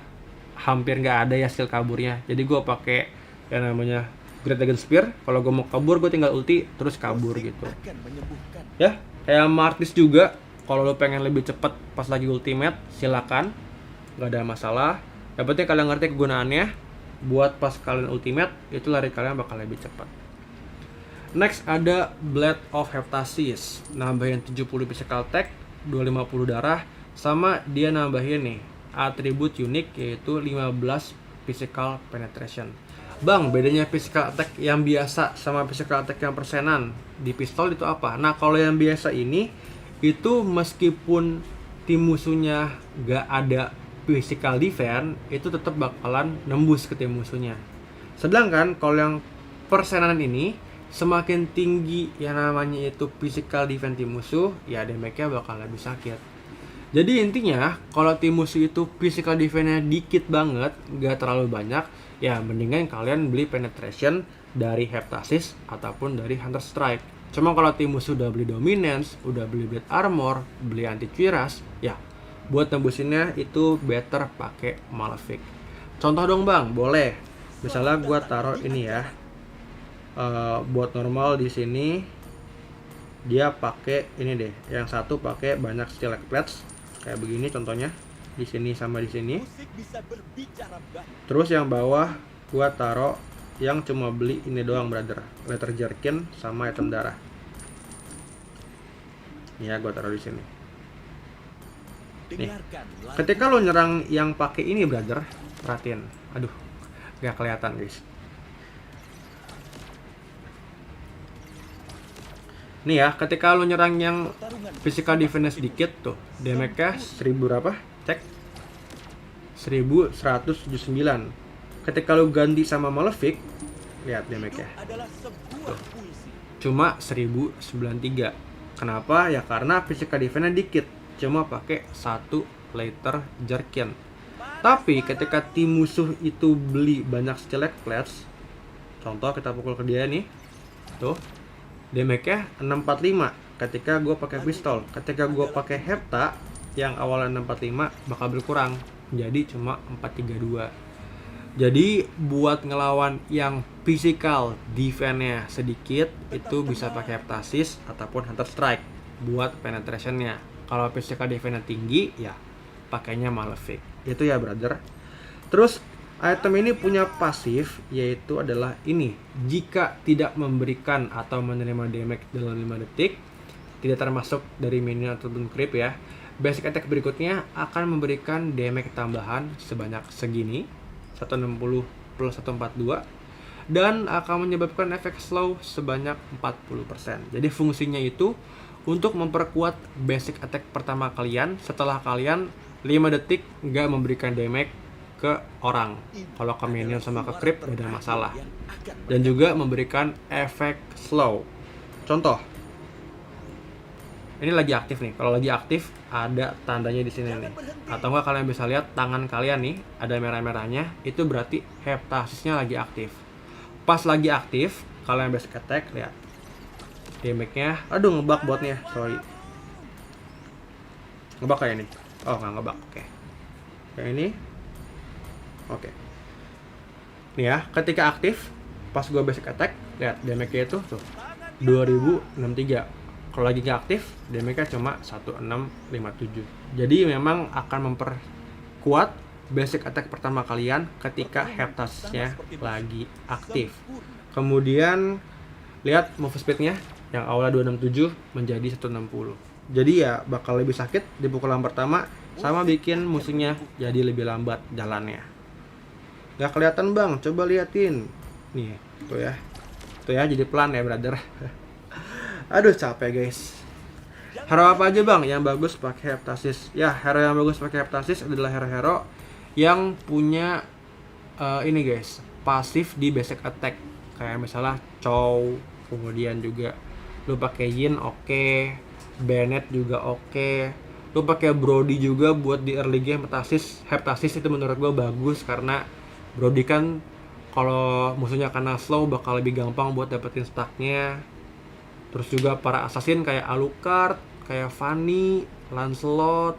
hampir nggak ada ya, skill kaburnya. Jadi gue pakai yang namanya Great Dragon Spear. Kalau gue mau kabur, gue tinggal ulti terus kabur Musik gitu. akan menyembuhkan. Ya, kayak Martis juga. Kalau lo pengen lebih cepat pas lagi ultimate, silakan, nggak ada masalah. Yang penting kalian ngerti kegunaannya. Buat pas kalian ultimate, itu lari kalian bakal lebih cepat. Next ada Blade of Heptasis, nambahin 70 physical attack, 250 darah, sama dia nambahin nih atribut unik yaitu 15 physical penetration. Bang, bedanya physical attack yang biasa sama physical attack yang persenan di pistol itu apa? Nah, kalau yang biasa ini itu meskipun tim musuhnya gak ada physical defense, itu tetap bakalan nembus ke tim musuhnya. Sedangkan kalau yang persenan ini semakin tinggi yang namanya itu physical defense tim musuh, ya damage-nya bakal lebih sakit. Jadi intinya kalau tim musuh itu physical defense-nya dikit banget, gak terlalu banyak, ya mendingan kalian beli penetration dari Heptasis ataupun dari Hunter Strike. Cuma kalau tim musuh udah beli dominance, udah beli blade armor, beli anti cuirass, ya buat tembusinnya itu better pakai Malefic. Contoh dong bang, boleh. Misalnya gua taruh ini ya, buat normal di sini dia pakai ini deh, yang satu pakai banyak stilek plates kayak begini contohnya, di sini sama di sini. Musik bisa berbicara banyak. Terus yang bawah gua taruh yang cuma beli ini doang brother, letter jerkin sama item darah. Ya gua taruh di sini. Nih, Dengarkan lagu. ketika lo nyerang yang pakai ini brother, perhatiin. Aduh, gak kelihatan guys. Nih ya, ketika lo nyerang yang Pertarungan physical defense dikit tuh, damage-nya 1000 berapa? Cek. 1179. Ketika lo ganti sama Malefic, lihat damage-nya. adalah sebuah puisi. Cuma 1093. Kenapa? Ya karena physical defense-nya dikit. Cuma pakai satu letter jerkin. Tapi ketika tim musuh itu beli banyak stilek plates, contoh kita pukul ke dia nih, tuh damage-nya 645 ketika gue pakai pistol. Ketika gue pakai hepta yang awalnya 645 bakal berkurang jadi cuma 432. Jadi buat ngelawan yang physical defense-nya sedikit itu bisa pakai heptasis ataupun hunter strike buat penetration-nya. Kalau physical defense-nya tinggi ya pakainya Malefic. Itu ya brother. Terus item ini punya pasif yaitu adalah ini. Jika tidak memberikan atau menerima damage dalam 5 detik, tidak termasuk dari minion ataupun creep ya, basic attack berikutnya akan memberikan damage tambahan sebanyak segini, 160 plus 142, dan akan menyebabkan efek slow sebanyak 40%. Jadi fungsinya itu untuk memperkuat basic attack pertama kalian setelah kalian 5 detik nggak memberikan damage ke orang. Kalau ke minion sama ke creep beda masalah. Dan juga memberikan efek slow. Contoh, ini lagi aktif nih. Kalau lagi aktif ada tandanya di sini nih. Atau enggak kalian bisa lihat tangan kalian nih ada merah-merahnya, itu berarti heptasisnya lagi aktif. Pas lagi aktif, kalian basic attack lihat. Damage-nya, aduh ngebug botnya, sorry. Ngebug kayak ini. Oh, nggak ngebug. Oke. Kayak ini. Oke. Nih ya, ketika aktif pas gua basic attack, lihat damage-nya itu tuh 2063. Kalau lagi nggak aktif, damage-nya cuma 1657. Jadi memang akan memperkuat basic attack pertama kalian ketika heptasisnya lagi aktif. Kemudian lihat move speed-nya yang awalnya 267 menjadi 160. Jadi ya bakal lebih sakit di pukulan pertama sama bikin musuhnya jadi lebih lambat jalannya. Gak kelihatan bang, coba liatin. Nih, tuh ya. Tuh ya, jadi pelan ya brother. Aduh capek guys. Hero apa aja bang yang bagus pakai heptasis? Ya, hero yang bagus pakai heptasis adalah hero-hero yang punya ini guys, pasif di basic attack. Kayak misalnya Chow, kemudian juga lu pakai Yin oke, Bennett juga oke. Lu pakai Brody juga buat di early game heptasis. Heptasis itu menurut gua bagus karena Brody kan kalau musuhnya kena slow bakal lebih gampang buat dapetin stacknya. Terus juga para assassin kayak Alucard, kayak Fanny, Lancelot,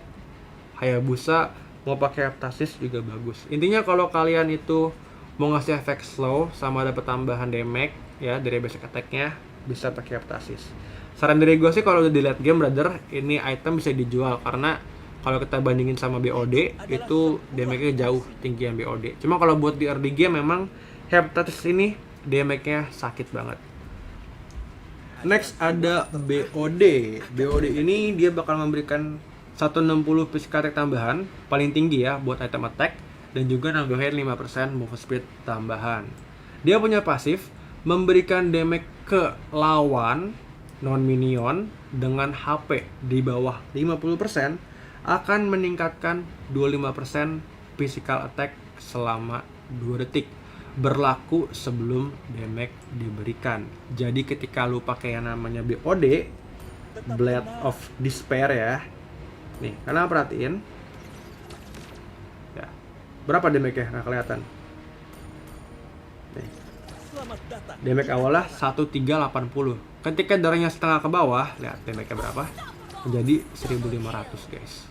Hayabusa mau pakai heptasis juga bagus. Intinya kalau kalian itu mau ngasih efek slow sama dapat tambahan damage ya dari basic attack-nya, bisa pakai Heptasis. Saran dari gue sih kalau udah dilihat game brother, ini item bisa dijual karena kalau kita bandingin sama BOD itu damage-nya jauh tinggian BOD. Cuma kalau buat di early game memang Heptasis ini damage-nya sakit banget. Next ada BOD. BOD ini dia bakal memberikan 160 physical attack tambahan, paling tinggi ya buat item attack, dan juga nambahin 5% move speed tambahan. Dia punya pasif memberikan damage ke lawan non-minion dengan HP di bawah 50% akan meningkatkan 25% physical attack selama 2 detik. Berlaku sebelum damage diberikan. Jadi ketika lu pakai yang namanya BOD, Blade of Despair ya. Nih, kalian perhatiin. Ya. Berapa damage-nya? Nggak kelihatan. Nih. Damage awalnya 1380. Ketika darahnya setengah ke bawah, lihat damage-nya berapa? Menjadi 1500, guys.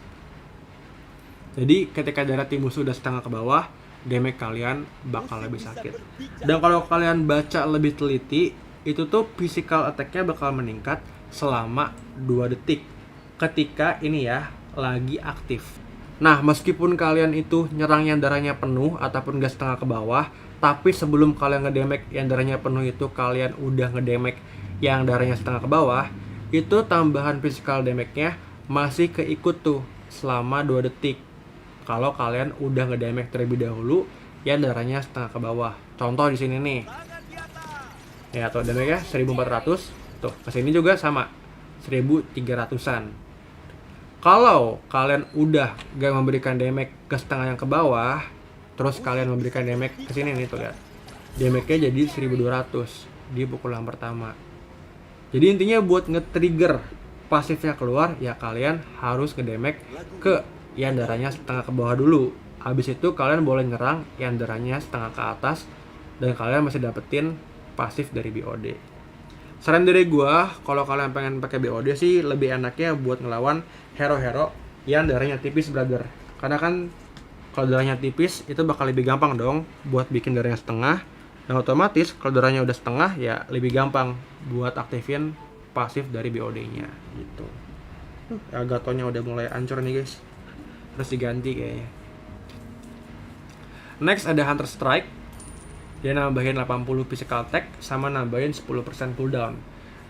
Jadi ketika darah tim musuh udah setengah ke bawah, damage kalian bakal lebih sakit. Dan kalau kalian baca lebih teliti, itu tuh physical attack-nya bakal meningkat selama 2 detik ketika ini ya lagi aktif. Nah, meskipun kalian itu nyerang yang darahnya penuh ataupun gak setengah ke bawah, tapi sebelum kalian ngedamage yang darahnya penuh itu kalian udah ngedamage yang darahnya setengah ke bawah, itu tambahan physical damage-nya masih keikut tuh selama 2 detik. Kalau kalian udah ngedamage terlebih dahulu yang darahnya setengah ke bawah. Contoh di sini nih. Ya, tuh damage-nya 1400. Tuh, kesini juga sama. 1300-an. Kalau kalian udah gak memberikan damage ke setengah yang ke bawah, terus kalian memberikan damage ke sini nih, tuh lihat. Damage-nya jadi 1200 di pukulan pertama. Jadi intinya buat nge-trigger pasifnya keluar, ya kalian harus ngedamage ke yang darahnya setengah ke bawah dulu. Habis itu kalian boleh nyerang yang darahnya setengah ke atas dan kalian masih dapetin pasif dari BOD. Saran dari gua, kalau kalian pengen pakai BOD sih lebih enaknya buat ngelawan hero-hero yang darahnya tipis, brother. Karena kan kalau darahnya tipis itu bakal lebih gampang dong buat bikin darahnya setengah. Dan otomatis kalau darahnya udah setengah ya lebih gampang buat aktifin pasif dari BOD-nya gitu. Gatonya udah mulai hancur nih, guys. Terus diganti kayaknya. Next ada Hunter Strike. Dia nambahin 80 physical attack sama nambahin 10% cooldown.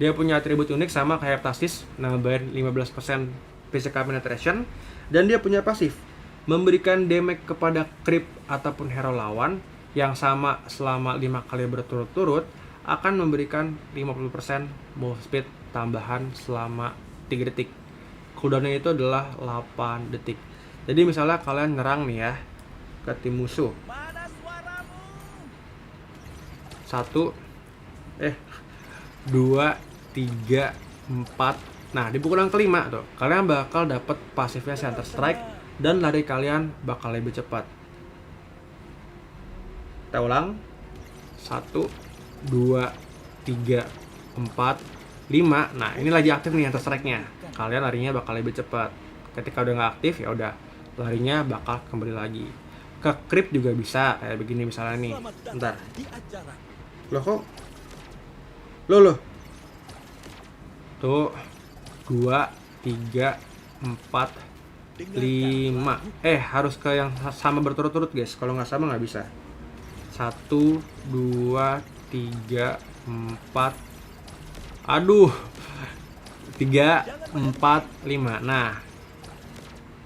Dia punya atribut unik sama kayak Heptasis, nambahin 15% physical penetration. Dan dia punya pasif memberikan damage kepada creep ataupun hero lawan yang sama selama 5 kali berturut-turut, akan memberikan 50% move speed tambahan selama 3 detik. Cooldownnya itu adalah 8 detik. Jadi misalnya kalian nyerang nih ya ke tim musuh. 1, 2, 3, 4. Nah, di pukulan kelima tuh, kalian bakal dapat pasifnya Hunter Strike dan lari kalian bakal lebih cepat. Kita ulang. 1, 2, 3, 4, 5. Nah, ini lagi aktif nih Hunter Strike-nya. Kalian larinya bakal lebih cepat. Ketika udah nggak aktif, ya udah larinya bakal kembali lagi. Ke creep juga bisa kayak begini misalnya nih. Bentar. Loh kok? Loh. Tuh. 2, 3, 4, 5. Harus ke yang sama berturut-turut, guys. Kalau nggak sama nggak bisa. 1, 2, 3, 4. Aduh. 3, 4, 5. Nah,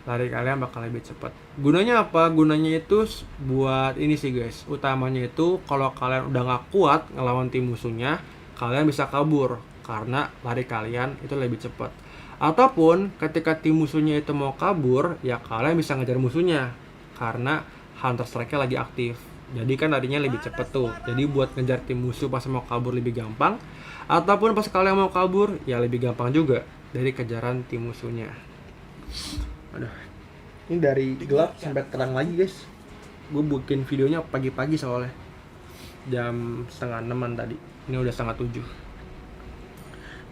lari kalian bakal lebih cepat. Gunanya apa? Gunanya itu buat ini sih, guys. Utamanya itu kalau kalian udah nggak kuat ngelawan tim musuhnya, kalian bisa kabur karena lari kalian itu lebih cepat. Ataupun ketika tim musuhnya itu mau kabur, ya kalian bisa ngejar musuhnya karena Hunter Strike-nya lagi aktif. Jadi kan larinya lebih cepat tuh. Jadi buat ngejar tim musuh pas mau kabur lebih gampang. Ataupun pas kalian mau kabur, ya lebih gampang juga dari kejaran tim musuhnya. Aduh, ini dari gelap sampai terang lagi, guys. Gue bikin videonya pagi-pagi soalnya jam 6:30 tadi. Ini udah 6:30.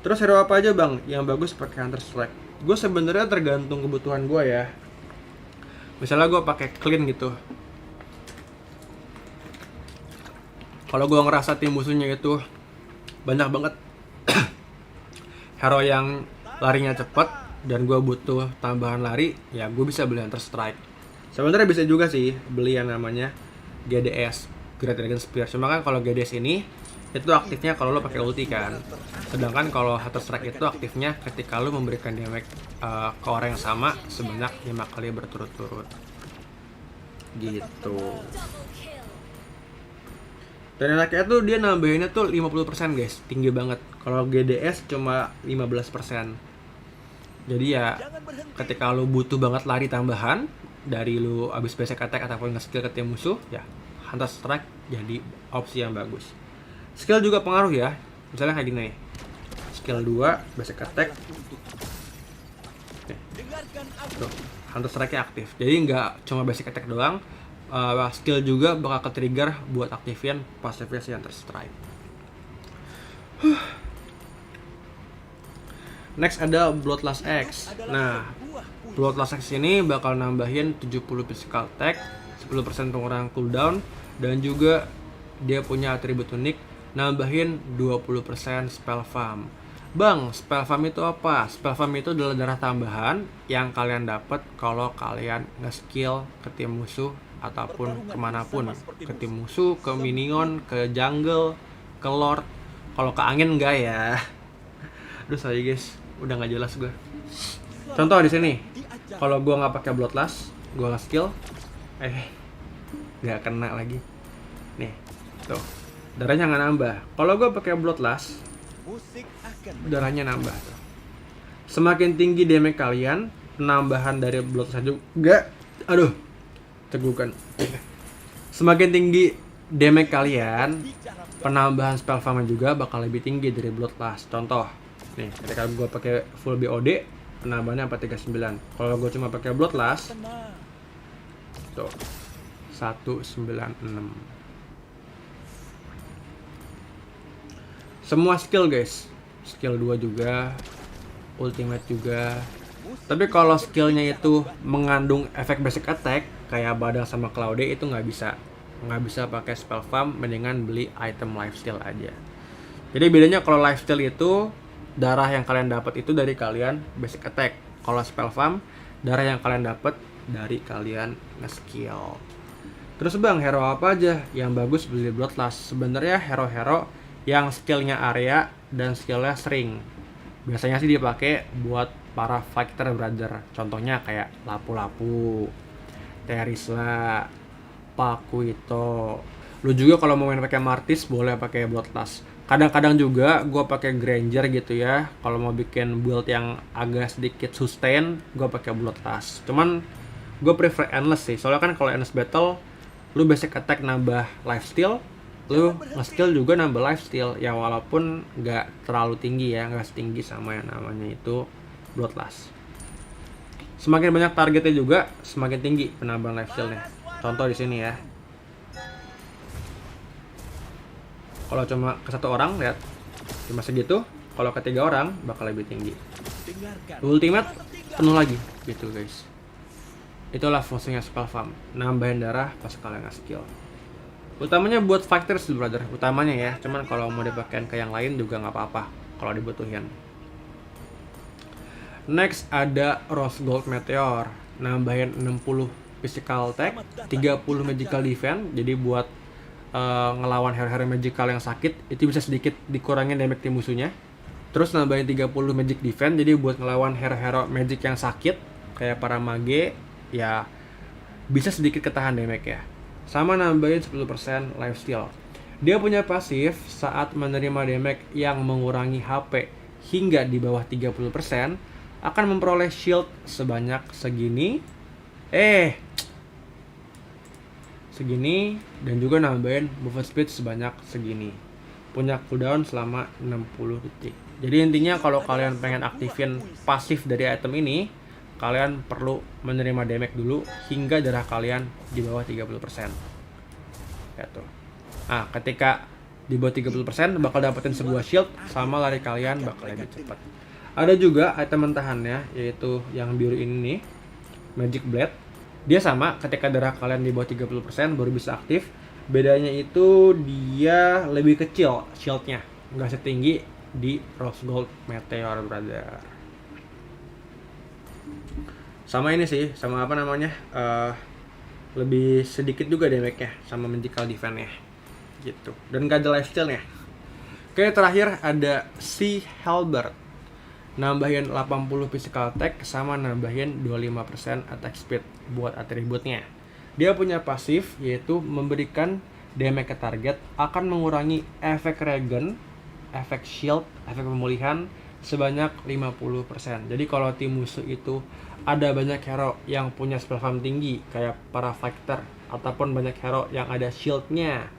Terus hero apa aja bang yang bagus pakai Hunter Strike? Gue sebenarnya tergantung kebutuhan gue ya. Misalnya gue pakai clean gitu, Kalau gue ngerasa tim musuhnya itu banyak banget hero yang larinya cepet dan gue butuh tambahan lari, ya gue bisa beli Hunter Strike. Sebenarnya bisa juga sih beli yang namanya GDS, Great Dragon Spear. Cuma kan kalau GDS ini itu aktifnya kalau lo pakai ulti kan. Sedangkan kalau Hunter Strike itu aktifnya ketika lo memberikan damage ke orang yang sama sebanyak 5 kali berturut-turut. Gitu. Dan enaknya tuh dia nambahinnya tuh 50% guys, tinggi banget. Kalau GDS cuma 15%. Jadi ya ketika lu butuh banget lari tambahan dari lu abis basic attack ataupun nge-skill ke tim musuh, ya Hunter Strike jadi opsi yang bagus. Skill juga pengaruh ya. Misalnya kayak gini nih. Skill 2 basic attack. Tuh, Hunter Strike-nya aktif. Jadi nggak cuma basic attack doang, skill juga bakal ke-trigger buat aktifin passive si Hunter Strike. Next ada Bloodlust X. Nah, Bloodlust X ini bakal nambahin 70 physical attack, 10% pengurangan cooldown, dan juga dia punya atribut unik, nambahin 20% spell farm. Bang, spell farm itu apa? Spell farm itu adalah darah tambahan yang kalian dapat kalau kalian nge-skill ke tim musuh ataupun kemanapun, ke tim musuh, ke minion, ke jungle, ke lord. Kalau ke angin enggak ya. Aduh sorry guys, udah nggak jelas gue. Contoh di sini, kalau gue nggak pakai Bloodlust, gue nge-skill, nggak kena lagi. Nih, tuh, darahnya nggak nambah. Kalau gue pakai Bloodlust, darahnya nambah. Tuh. Semakin tinggi damage kalian, penambahan dari Bloodlust juga, aduh, tegukan. Semakin tinggi damage kalian, penambahan spell farm juga bakal lebih tinggi dari Bloodlust. Contoh, nih, ketika gue pakai full BOD, penambahannya 439. Kalau gue cuma pakai Bloodlust, tuh, 196. Semua skill guys, skill 2 juga, ultimate juga. Tapi kalau skillnya itu mengandung efek basic attack kayak Badang sama Cloudy, itu nggak bisa pakai spell farm, mendingan beli item lifesteal aja. Jadi bedanya kalau lifesteal itu darah yang kalian dapat itu dari kalian basic attack. Kalau spell farm, darah yang kalian dapat dari kalian nge-skill. Terus bang, hero apa aja yang bagus beli Bloodlust? Sebenarnya hero-hero yang skillnya area dan skillnya sering. Biasanya sih dipakai buat para fighter brother. Contohnya kayak Lapu-Lapu, Terisla, Pakuito. Lu juga kalau mau main pakai Martis boleh pakai Bloodlust. Kadang-kadang juga gue pakai Granger gitu ya. Kalau mau bikin build yang agak sedikit sustain, gue pakai Bloodlust. Cuman gue prefer Endless sih. Soalnya kan kalau Endless Battle, lu basic attack nambah lifesteal, lu nge-skill juga nambah lifesteal. Ya walaupun nggak terlalu tinggi ya, nggak setinggi sama yang namanya itu Bloodlust. Semakin banyak targetnya juga, semakin tinggi penambahan lifestealnya. Contoh di sini ya. Kalau cuma ke satu orang, lihat cuma segitu. Kalau ke 3 orang, bakal lebih tinggi. Ultimate penuh lagi, gitu guys. Itulah fungsinya spell farm, nambahin darah pas kalian nge-skill. Utamanya buat fighters brother, utamanya ya. Cuman kalau mau dipakai ke yang lain juga nggak apa-apa kalau dibutuhin. Next ada Rose Gold Meteor, nambahin 60 physical attack, 30 magical defense. Jadi buat ngelawan hero-hero magical yang sakit, itu bisa sedikit dikurangin damage tim musuhnya. Terus nambahin 30 magic defense, jadi buat ngelawan hero-hero magic yang sakit kayak para mage, ya bisa sedikit ketahan damage ya. Sama nambahin 10% lifesteal. Dia punya pasif saat menerima damage yang mengurangi HP hingga di bawah 30%, akan memperoleh shield sebanyak segini. Segini, dan juga nambahin movement speed sebanyak segini. Punya cooldown selama 60 detik. Jadi intinya kalau kalian pengen aktifin pasif dari item ini, kalian perlu menerima damage dulu hingga darah kalian di bawah 30%. Gitu. Nah, ketika di bawah 30% bakal dapetin sebuah shield, sama lari kalian bakal lebih cepat. Ada juga item mentahannya, yaitu yang biru ini nih, Magic Blade. Dia sama, ketika darah kalian di bawah 30% baru bisa aktif, Bedanya itu dia lebih kecil shieldnya, nggak setinggi di Rose Gold Meteor, brother. Sama ini sih, sama apa namanya, lebih sedikit juga damage-nya sama magical defense-nya gitu, dan gak ada lifesteal-nya. Oke, terakhir ada Sea Halberd, nambahin 80 physical attack sama nambahin 25% attack speed buat atributnya. Dia punya pasif yaitu memberikan damage ke target, akan mengurangi efek regen, efek shield, efek pemulihan sebanyak 50%. Jadi kalau tim musuh itu ada banyak hero yang punya spell farm tinggi kayak para fighter, ataupun banyak hero yang ada shieldnya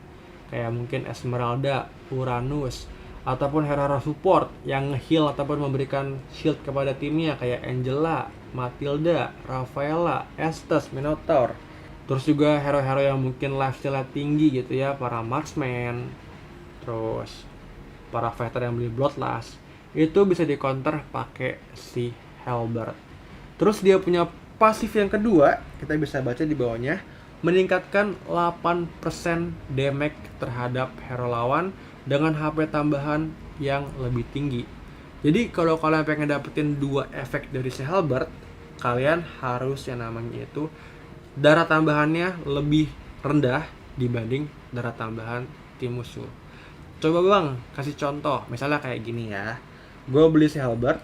kayak mungkin Esmeralda, Uranus, ataupun hero-hero support yang heal ataupun memberikan shield kepada timnya kayak Angela, Matilda, Rafaela, Estes, Minotaur. Terus juga hero-hero yang mungkin lifesteal tinggi gitu ya, para marksman, terus para fighter yang beli bloodlust, itu bisa di counter pakai si Halberd. Terus dia punya pasif yang kedua, kita bisa baca di bawahnya, meningkatkan 8% damage terhadap hero lawan dengan HP tambahan yang lebih tinggi. Jadi kalau kalian pengen dapetin dua efek dari si Halberd, kalian harus yang namanya itu darah tambahannya lebih rendah dibanding darah tambahan tim musuh. Coba bang, kasih contoh, misalnya kayak gini ya. Gue beli si Halberd,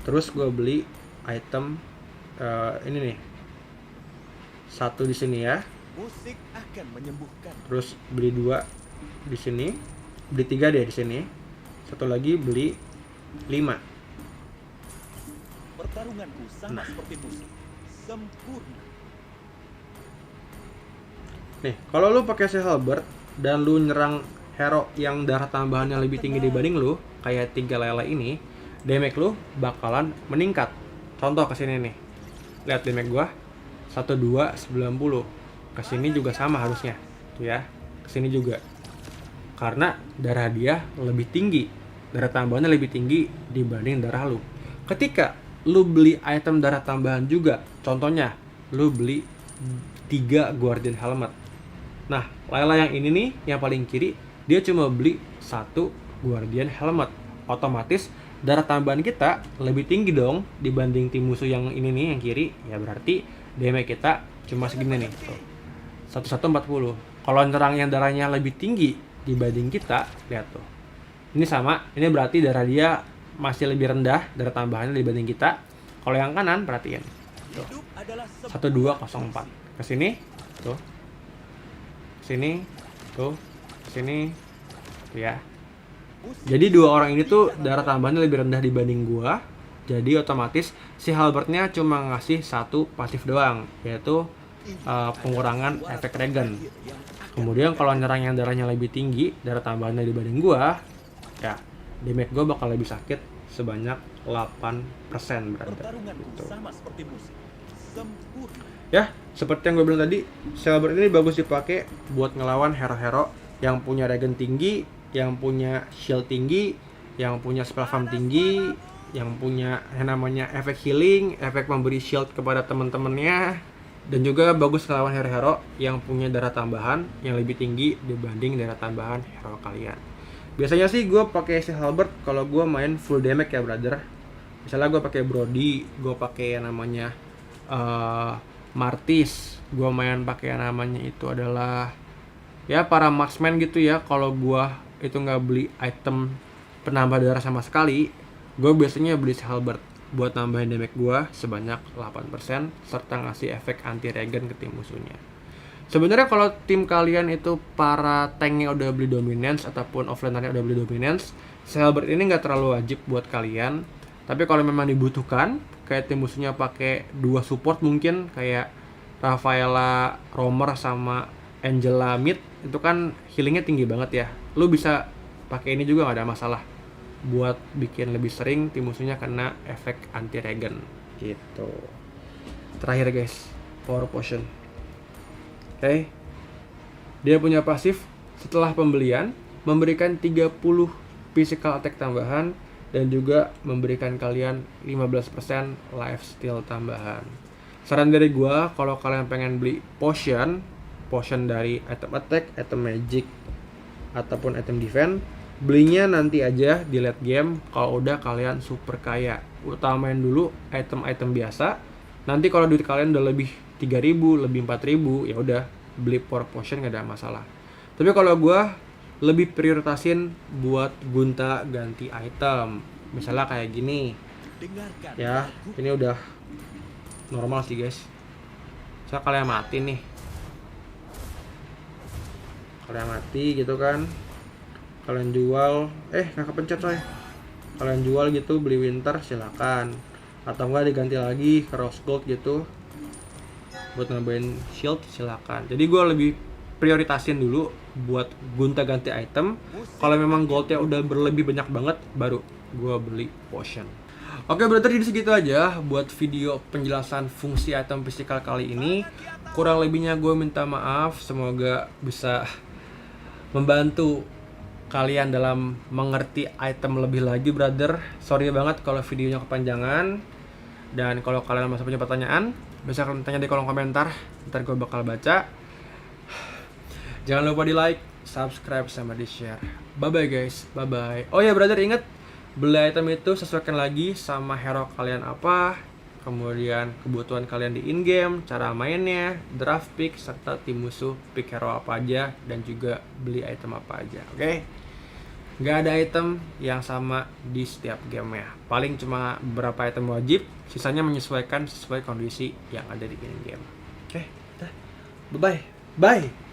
terus gue beli item ini nih, satu di sini ya. Musik akan menyembuhkan. Terus beli 2 di sini, beli 3 deh di sini. Satu lagi beli 5. Pertarunganku sama seperti musik, sempurna. Nih, kalau lu pakai si Halberd dan lu nyerang hero yang darah tambahannya lebih tinggi dibanding lu, kayak 3 lele ini, damage lu bakalan meningkat. Contoh kesini nih, lihat damage gua 1290. Kesini juga sama harusnya tuh ya, kesini juga, karena darah dia lebih tinggi, darah tambahannya lebih tinggi dibanding darah lu. Ketika lu beli item darah tambahan juga, contohnya lu beli 3 Guardian Helmet. Nah, Layla yang ini nih, yang paling kiri, dia cuma beli 1 Guardian Helmet. Otomatis darah tambahan kita lebih tinggi dong dibanding tim musuh yang ini nih, yang kiri. Ya berarti damage kita cuma segini nih, tuh, 1140. Kalau nyerang yang darahnya lebih tinggi dibanding kita, lihat tuh, ini sama, ini berarti darah dia masih lebih rendah, darah tambahannya dibanding kita. Kalau yang kanan, perhatiin tuh, 1204. Kesini tuh, sini tuh, sini tuh ya. Jadi dua orang ini tuh darah tambahannya lebih rendah dibanding gua. Jadi otomatis si Halberdnya cuma ngasih 1 pasif doang, yaitu pengurangan efek regen. Kemudian kalau nyerang yang darahnya lebih tinggi, darah tambahannya dibanding gua, ya damage gua bakal lebih sakit sebanyak 8%, berarti. Gitu. Sama seperti musik, sempurna. Ya, seperti yang gue bilang tadi, si Halberd ini bagus dipakai buat ngelawan hero-hero yang punya regen tinggi, yang punya shield tinggi, yang punya spell farm tinggi, yang punya yang namanya efek healing, efek memberi shield kepada teman-temannya, dan juga bagus ngelawan hero-hero yang punya darah tambahan yang lebih tinggi dibanding darah tambahan hero kalian. Biasanya sih gue pakai si Halberd kalau gue main full damage ya, brother. Misalnya gue pakai Brody, gue pakai yang namanya Martis, gue main pakai yang namanya itu adalah ya para marksman gitu ya. Kalau gue itu nggak beli item penambah darah sama sekali, gue biasanya beli si Halberd buat nambahin damage gue sebanyak 8% serta ngasih efek anti regen ke tim musuhnya. Sebenarnya kalau tim kalian itu para tanknya udah beli dominance ataupun offlanernya udah beli dominance, si Halberd ini nggak terlalu wajib buat kalian. Tapi kalau memang dibutuhkan, kayak tim musuhnya pakai 2 support mungkin kayak Rafaela, Romer sama Angela Mid, itu kan healingnya tinggi banget ya. Lu bisa pakai ini juga nggak ada masalah buat bikin lebih sering tim musuhnya kena efek anti regen gitu. Terakhir guys, Power Potion. Oke. Dia punya pasif setelah pembelian, memberikan 30 physical attack tambahan dan juga memberikan kalian 15% lifesteal tambahan. Saran dari gua, kalau kalian pengen beli potion, potion dari item attack, item magic, ataupun item defense, belinya nanti aja di late game kalau udah kalian super kaya. Utamain dulu item-item biasa. Nanti kalau duit kalian udah lebih 3.000, lebih 4.000, ya udah beli power potion nggak ada masalah. Tapi kalau gua lebih prioritasin buat gonta ganti item. Misalnya kayak gini. Dengarkan Ya, lagu ini udah normal sih guys. Saya kalian mati nih. Kalian mati gitu kan. Kalian jual, nggak kepencet coy. Kalian jual gitu, beli winter silakan. Atau enggak diganti lagi ke rose gold gitu. Buat nambahin shield silakan. Jadi gue lebih prioritasin dulu buat gonta ganti item. Kalau memang goldnya udah berlebih banyak banget, baru gue beli potion. Oke, berarti di segitu aja buat video penjelasan fungsi item physical kali ini. Kurang lebihnya gue minta maaf. Semoga bisa membantu kalian dalam mengerti item lebih lagi, brother. Sorry banget kalau videonya kepanjangan. Dan kalau kalian masih punya pertanyaan, bisa kalian tanya di kolom komentar. Ntar gue bakal baca. Jangan lupa di like, subscribe, sama di share. Bye bye guys, bye bye. Oh ya brother, inget beli item itu sesuaikan lagi sama hero kalian apa, kemudian kebutuhan kalian di in-game, cara mainnya, draft pick, serta tim musuh pick hero apa aja, dan juga beli item apa aja, oke? Nggak ada item yang sama di setiap game ya. Paling cuma beberapa item wajib, sisanya menyesuaikan sesuai kondisi yang ada di in-game. Oke, bye-bye. Bye!